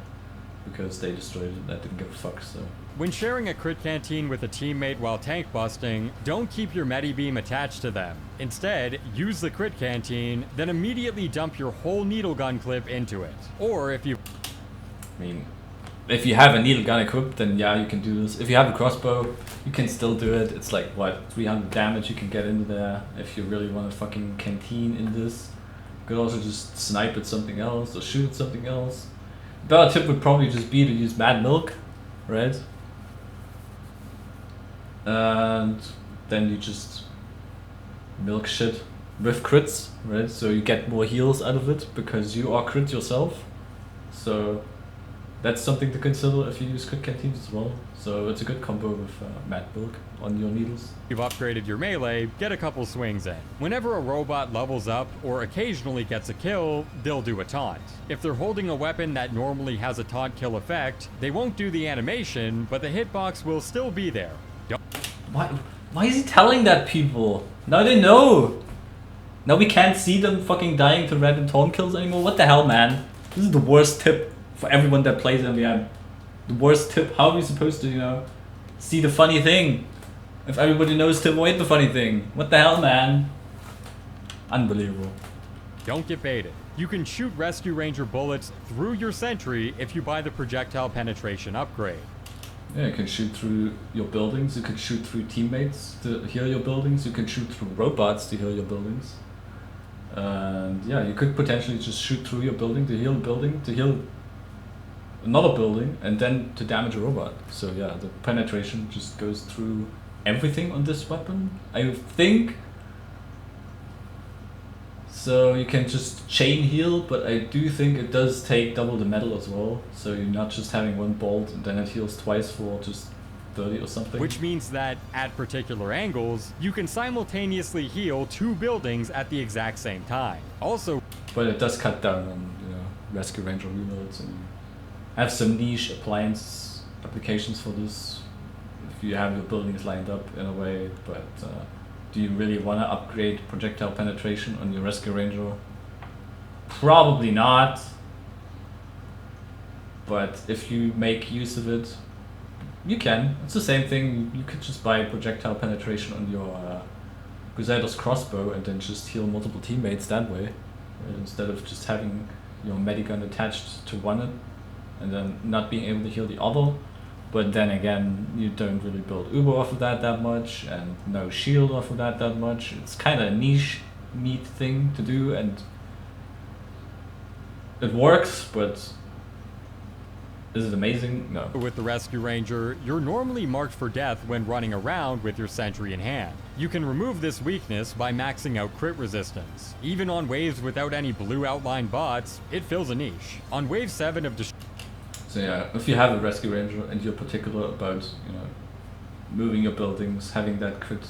because they destroyed it and I didn't give a fuck, so. When sharing a crit canteen with a teammate while tank busting, don't keep your medi beam attached to them. Instead, use the crit canteen, then immediately dump your whole needle gun clip into it. Or if you... I mean, if you have a needle gun equipped, then yeah, you can do this. If you have a crossbow, you can still do it. It's like, what, 300 damage you can get into there if you really want a fucking canteen in this. You could also just snipe at something else or shoot at something else. A better tip would probably just be to use mad milk, right? And then you just milk shit with crits, right? So you get more heals out of it because you are crit yourself. So that's something to consider if you use crit canteens as well. So it's a good combo with mad milk on your needles. You've upgraded your melee, get a couple swings in. Whenever a robot levels up or occasionally gets a kill, they'll do a taunt. If they're holding a weapon that normally has a taunt kill effect, they won't do the animation, but the hitbox will still be there. Why is he telling that people? Now they know. Now we can't see them fucking dying to random taunt kills anymore. What the hell, man? This is the worst tip for everyone that plays MvM. The worst tip. How are we supposed to, you know, see the funny thing if everybody knows to avoid the funny thing? What the hell, man? Unbelievable. Don't get baited. You can shoot Rescue Ranger bullets through your sentry if you buy the projectile penetration upgrade. Yeah, you can shoot through your buildings, you can shoot through teammates to heal your buildings, you can shoot through robots to heal your buildings. And yeah, you could potentially just shoot through your building, to heal another building, and then to damage a robot. So yeah, the penetration just goes through everything on this weapon, I think. So you can just chain heal, but I do think it does take double the metal as well. So you're not just having one bolt and then it heals twice for just 30 or something. Which means that at particular angles, you can simultaneously heal 2 buildings at the exact same time. Also, but it does cut down on, you know, Rescue Ranger reloads, and you have some niche applications for this if you have your buildings lined up in a way, but do you really want to upgrade projectile penetration on your Rescue Ranger? Probably not. But if you make use of it, you can. It's the same thing. You could just buy projectile penetration on your Crusader's crossbow and then just heal multiple teammates that way, right? Instead of just having your medigun attached to one and then not being able to heal the other. But then again, you don't really build Uber off of that much, and no shield off of that much. It's kind of a niche, neat thing to do, and it works, but is it amazing? No. with the Rescue Ranger, you're normally marked for death when running around with your sentry in hand. You can remove this weakness by maxing out crit resistance. Even on waves without any blue outline bots, it fills a niche. On wave 7 of So yeah, if you have a Rescue Ranger and you're particular about, you know, moving your buildings, having that crit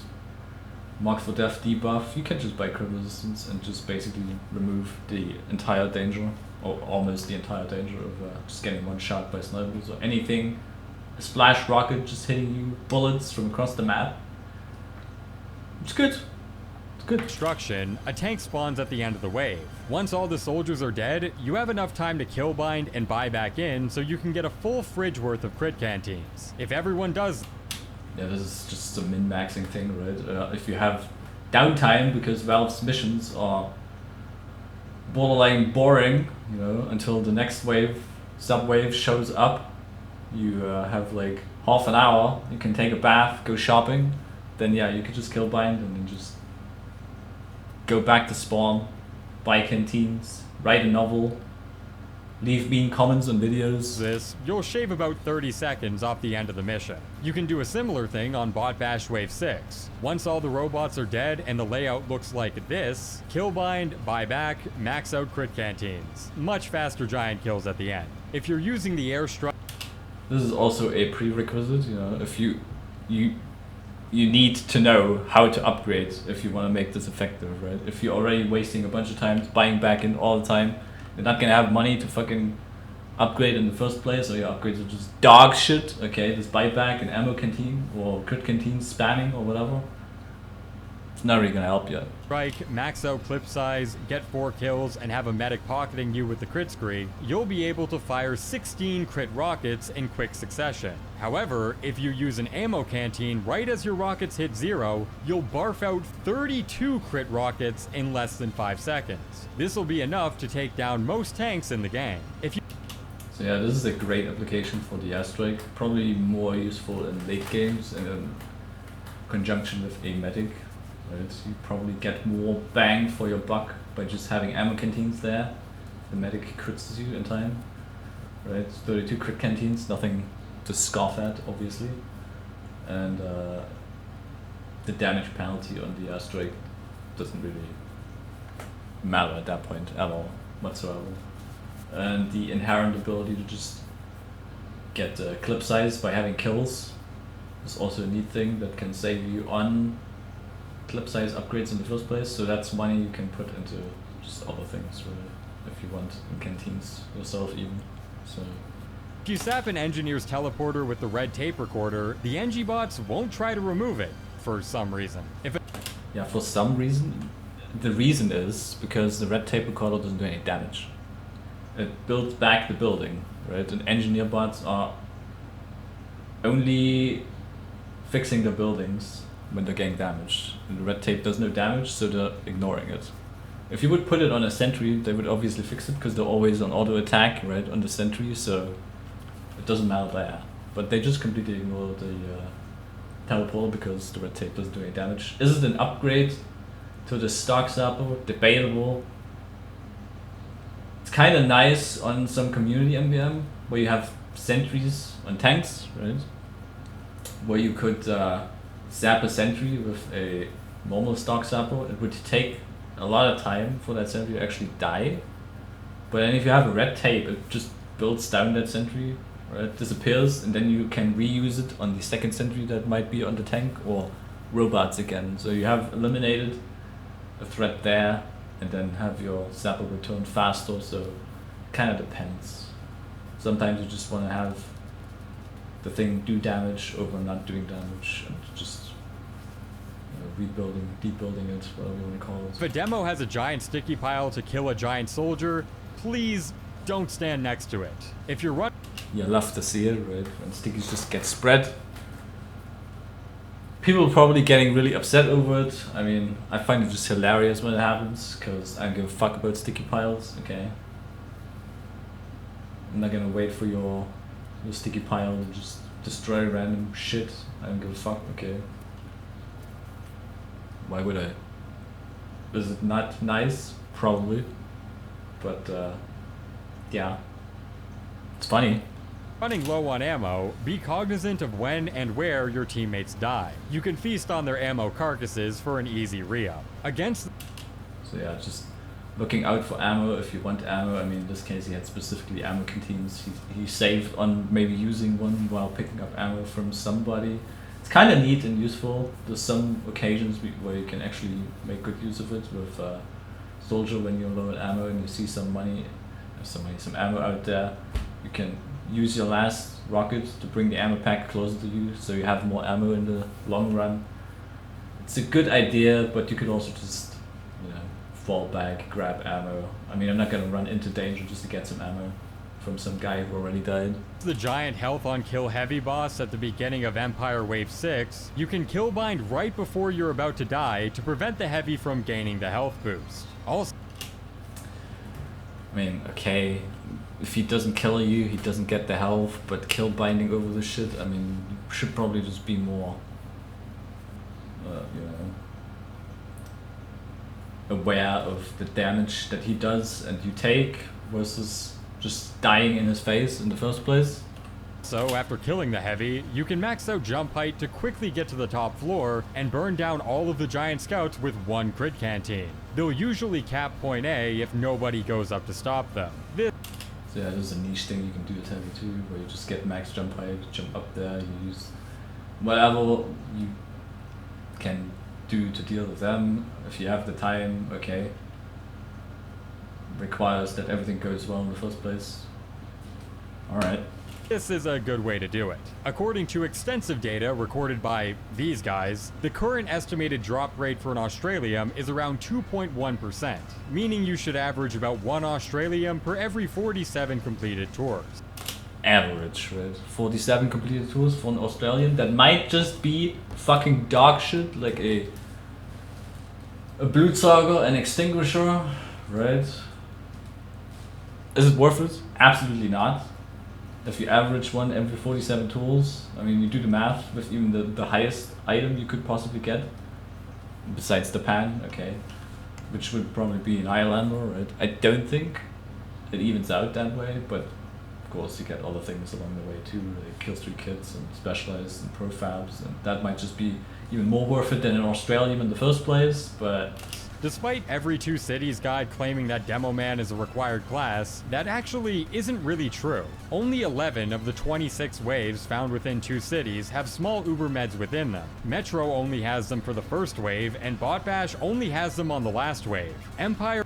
mark for death debuff, you can just buy crit resistance and just basically remove the entire danger, or almost the entire danger of just getting one shot by snipers or anything. A splash rocket just hitting you, bullets from across the map. It's good. Good. destruction, a tank spawns at the end of the wave. Once all the soldiers are dead, you have enough time to kill bind and buy back in so you can get a full fridge worth of crit canteens. If everyone does... Yeah, this is just a min-maxing thing, right? If you have downtime because Valve's missions are borderline boring, you know, until the next wave, sub-wave shows up, you have like half an hour, you can take a bath, go shopping, then yeah, you could just kill bind and then just go back to spawn, buy canteens, write a novel, leave mean comments on videos. You'll shave about 30 seconds off the end of the mission. You can do a similar thing on Bot Bash Wave 6. Once all the robots are dead and the layout looks like this, kill bind, buy back, max out crit canteens. Much faster giant kills at the end. If you're using the airstrike... This is also a prerequisite, you know, if you you need to know how to upgrade if you want to make this effective, right? If you're already wasting a bunch of time buying back in all the time, you're not gonna have money to fucking upgrade in the first place, or your upgrades are just dog shit, okay? This buyback and ammo canteen or crit canteen spamming or whatever. It's not really gonna help you. Strike, max out clip size, get 4 kills, and have a medic pocketing you with the crit spree, you'll be able to fire 16 crit rockets in quick succession. However, if you use an ammo canteen right as your rockets hit 0, you'll barf out 32 crit rockets in less than 5 seconds. This will be enough to take down most tanks in the game. So yeah, this is a great application for the airstrike, probably more useful in late games and in conjunction with a medic. Right? You probably get more bang for your buck by just having ammo canteens there. The medic crits you in time. Right? 32 crit canteens, nothing to scoff at, obviously. And the damage penalty on the airstrike doesn't really matter at that point at all, whatsoever. And the inherent ability to just get clip size by having kills is also a neat thing that can save you on clip size upgrades in the first place, so that's money you can put into just other things, really, if you want, in canteens yourself even. So if you sap an engineer's teleporter with the red tape recorder, the NG bots won't try to remove it for some reason. Yeah, for some reason. The reason is because the red tape recorder doesn't do any damage. It builds back the building, right? And engineer bots are only fixing the buildings when they're getting damaged. And the red tape does no damage, so they're ignoring it. If you would put it on a sentry, they would obviously fix it because they're always on auto attack, right, on the sentry, so it doesn't matter there. But they just completely ignore the teleporter because the red tape doesn't do any damage. Is it an upgrade to the stock sample? Debatable. It's kind of nice on some community MvM where you have sentries on tanks, right? Where you could zap a sentry with a normal stock sample. It would take a lot of time for that sentry to actually die. But then if you have a red tape, it just builds down that sentry, right? Disappears, and then you can reuse it on the second sentry that might be on the tank or robots again. So you have eliminated a threat there, and then have your sample return faster. So it kind of depends. Sometimes you just want to have the thing do damage over not doing damage, and just rebuilding, debuilding it, whatever you want to call it. If a demo has a giant sticky pile to kill a giant soldier, please don't stand next to it. If you're running... You love to see it, right? When stickies just get spread. People are probably getting really upset over it. I mean, I find it just hilarious when it happens, because I don't give a fuck about sticky piles, okay? I'm not gonna wait for your sticky pile to just destroy random shit. I don't give a fuck, okay? Why would I? Is it not nice? Probably. But, yeah. It's funny. Running low on ammo, be cognizant of when and where your teammates die. You can feast on their ammo carcasses for an easy re-up. Against... So yeah, just looking out for ammo if you want ammo. I mean, in this case he had specifically ammo canteens. He saved on maybe using one while picking up ammo from somebody. It's kind of neat and useful. There's some occasions where you can actually make good use of it with soldier when you're low on ammo and you see some ammo out there. You can use your last rocket to bring the ammo pack closer to you, so you have more ammo in the long run. It's a good idea, but you could also just, fall back, grab ammo. I mean, I'm not gonna run into danger just to get some ammo from some guy who already died. The giant health on kill heavy boss at the beginning of Empire Wave 6, you can kill bind right before you're about to die to prevent the heavy from gaining the health boost. Also, I mean, okay, if he doesn't kill you, he doesn't get the health, but kill binding over the shit, I mean, you should probably just be more, aware of the damage that he does and you take versus just dying in his face in the first place. So after killing the heavy, you can max out jump height to quickly get to the top floor and burn down all of the giant scouts with one crit canteen. They'll usually cap point A if nobody goes up to stop them. So yeah, there's a niche thing you can do with heavy too, where you just get max jump height, jump up there, you use whatever you can do to deal with them. If you have the time, okay. Requires that everything goes well in the first place. Alright. This is a good way to do it. According to extensive data recorded by these guys, the current estimated drop rate for an Australium is around 2.1%, meaning you should average about 1 Australium per every 47 completed tours. Average, right? 47 completed tours for an Australian. That might just be fucking dog shit, like a Blutsauger, an extinguisher, right? Is it worth it? Absolutely not. If you average one every 47 tools, I mean, you do the math with even the highest item you could possibly get, besides the pan, okay, which would probably be an Islander, right? I don't think it evens out that way, but of course you get other things along the way too, like killstreak kits and specialized and profabs, and that might just be even more worth it than an Australian in the first place, but... Despite every 2 cities guide claiming that Demo Man is a required class, that actually isn't really true. Only 11 of the 26 waves found within 2 cities have small uber meds within them. Metro only has them for the first wave, and Bot Bash only has them on the last wave. Empire...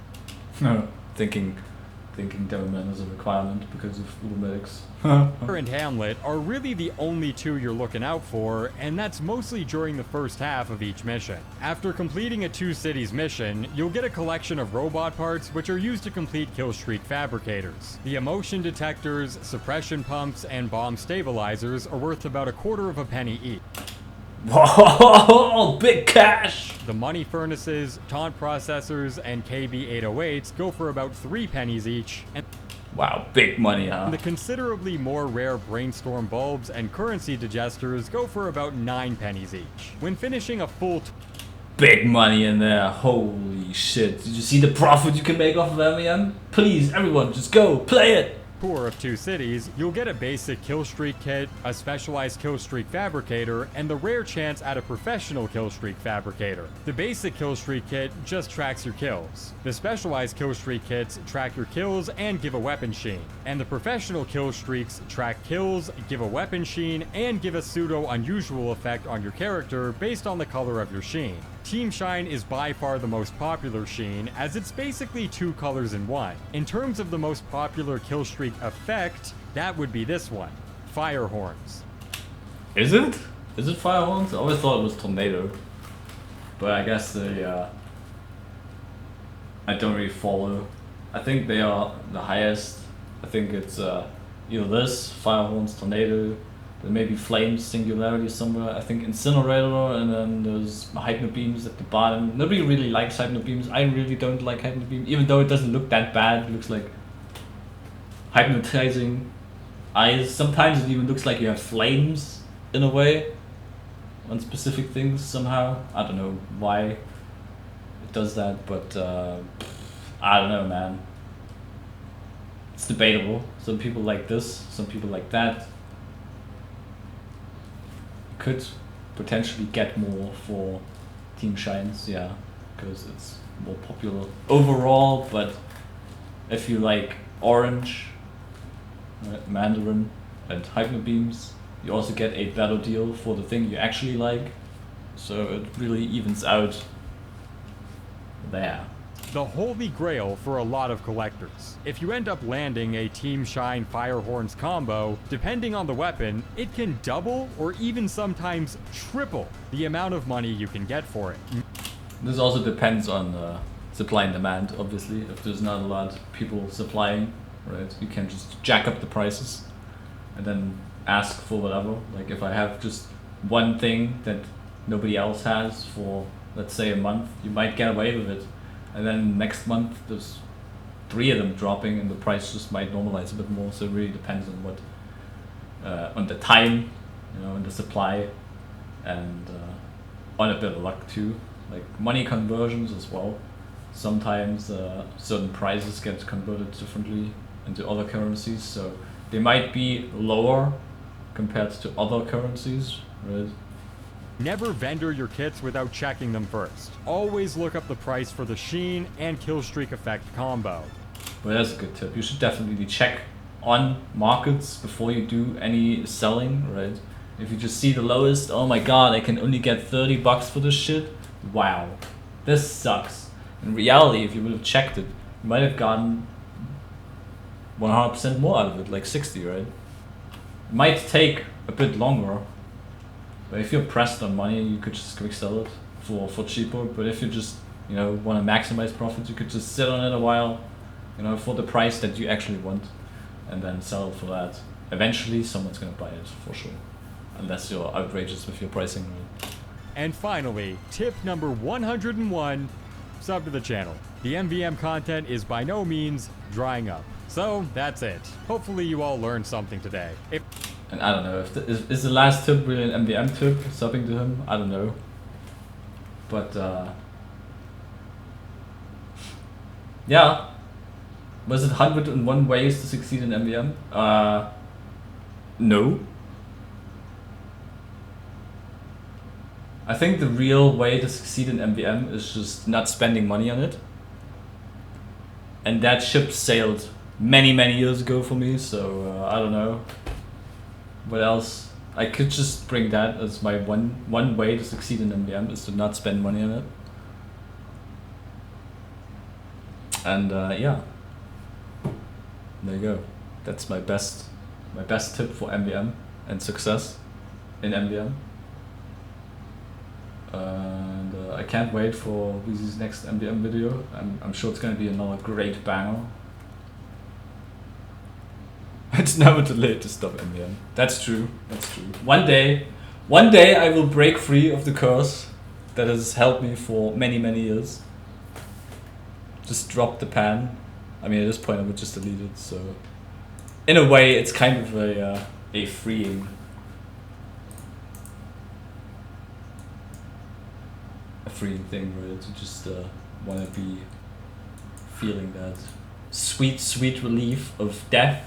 thinking Demo Man is a requirement because of uber medics. and Hamlet are really the only 2 you're looking out for, and that's mostly during the first half of each mission. After completing a 2 cities mission, you'll get a collection of robot parts which are used to complete killstreak fabricators. The emotion detectors, suppression pumps, and bomb stabilizers are worth about a quarter of a penny each. Whoa, big cash! The money furnaces, taunt processors, and KB808s go for about 3 pennies each, and wow, big money, huh? the considerably more rare brainstorm bulbs and currency digesters go for about 9 pennies each. When finishing a full big money in there, holy shit. Did you see the profit you can make off of MvM? Please, everyone, just go, play it! tour of 2 cities, you'll get a basic killstreak kit, a specialized killstreak fabricator, and the rare chance at a professional killstreak fabricator. The basic killstreak kit just tracks your kills. The specialized killstreak kits track your kills and give a weapon sheen. And the professional killstreaks track kills, give a weapon sheen, and give a pseudo unusual effect on your character based on the color of your sheen. Team Shine is by far the most popular sheen, as it's basically 2 colors in one. In terms of the most popular killstreak effect, that would be this one, Fire Horns. Is it? Is it Fire Horns? I always thought it was Tornado. But I guess they, I don't really follow. I think they are the highest. I think it's either this, Fire Horns, Tornado, there may be Flames, Singularity somewhere, I think Incinerator, and then there's Hypno Beams at the bottom. Nobody really likes Hypno Beams. I really don't like Hypno Beam, even though it doesn't look that bad. It looks like hypnotizing eyes. Sometimes it even looks like you have flames in a way on specific things somehow. I don't know why it does that, but I don't know, man. It's debatable. Some people like this, some people like that. Could potentially get more for Team Shines, yeah, because it's more popular overall, but if you like Orange, Mandarin, and Hypno Beams, you also get a better deal for the thing you actually like, so it really evens out there. The holy grail for a lot of collectors. If you end up landing a Team Shine Fire Horns combo, depending on the weapon, it can double or even sometimes triple the amount of money you can get for it. This also depends on supply and demand, obviously. If there's not a lot of people supplying, right, you can just jack up the prices and then ask for whatever. Like if I have just one thing that nobody else has for, let's say, a month, you might get away with it. And then next month there's 3 of them dropping and the price just might normalize a bit more, so it really depends on what, on the time, you know, and the supply, and on a bit of luck too, like money conversions as well. Sometimes certain prices get converted differently into other currencies, so they might be lower compared to other currencies, right? Never vendor your kits without checking them first. Always look up the price for the sheen and killstreak effect combo. Well, that's a good tip. You should definitely check on markets before you do any selling, right? If you just see the lowest, oh my god, I can only get 30 bucks for this shit. Wow, this sucks. In reality, if you would have checked it, you might have gotten 100% more out of it, like 60, right? It might take a bit longer, but if you're pressed on money, you could just quick sell it for cheaper. But if you just, you know, want to maximize profits, you could just sit on it a while, you know, for the price that you actually want, and then sell it for that. Eventually, someone's gonna buy it for sure, unless you're outrageous with your pricing. Right? And finally, tip number 101, sub to the channel. The MvM content is by no means drying up. So that's it. Hopefully you all learned something today. And I don't know, if is the last tip really an MvM tip, subbing to him? I don't know. But yeah. Was it 101 ways to succeed in MvM? No. I think the real way to succeed in MvM is just not spending money on it. And that ship sailed many years ago for me, so I don't know. What else? I could just bring that as my one way to succeed in MvM is to not spend money on it. And yeah. There you go. That's my best tip for MvM and success in MvM. And I can't wait for Weezy's next MvM video. I'm sure it's gonna be another great banger. It's never too late to stop MvM. That's true. That's true. One day I will break free of the curse that has helped me for many years. Just drop the pan. I mean, at this point I would just delete it. So, in a way, it's kind of a freeing. Thing, right? To just want to be feeling that sweet relief of death.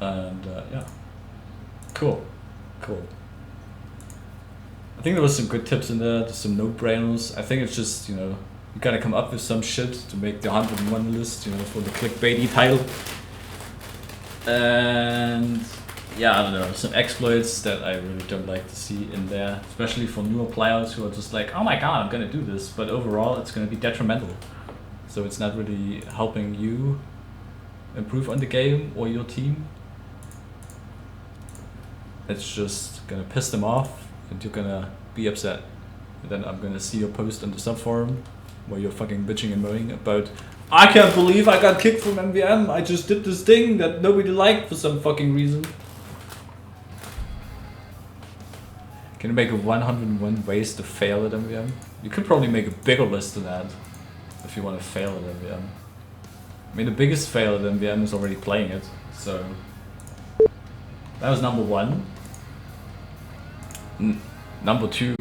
And yeah, cool. I think there was some good tips in there, just some no-brainers. I think it's just, you know, you gotta come up with some shit to make the 101 list, you know, for the clickbaity title. And yeah, I don't know, some exploits that I really don't like to see in there, especially for newer players who are just like, oh my god, I'm gonna do this, but overall it's gonna be detrimental. So it's not really helping you improve on the game or your team. It's just gonna piss them off and you're gonna be upset. And then I'm gonna see your post on the subforum where you're fucking bitching and moaning about, I can't believe I got kicked from MvM, I just did this thing that nobody liked for some fucking reason. Can you make a 101 ways to fail at MvM? You could probably make a bigger list than that if you want to fail at MvM. I mean, the biggest fail at MvM is already playing it, so that was number 1. Number 2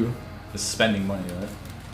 is spending money, right?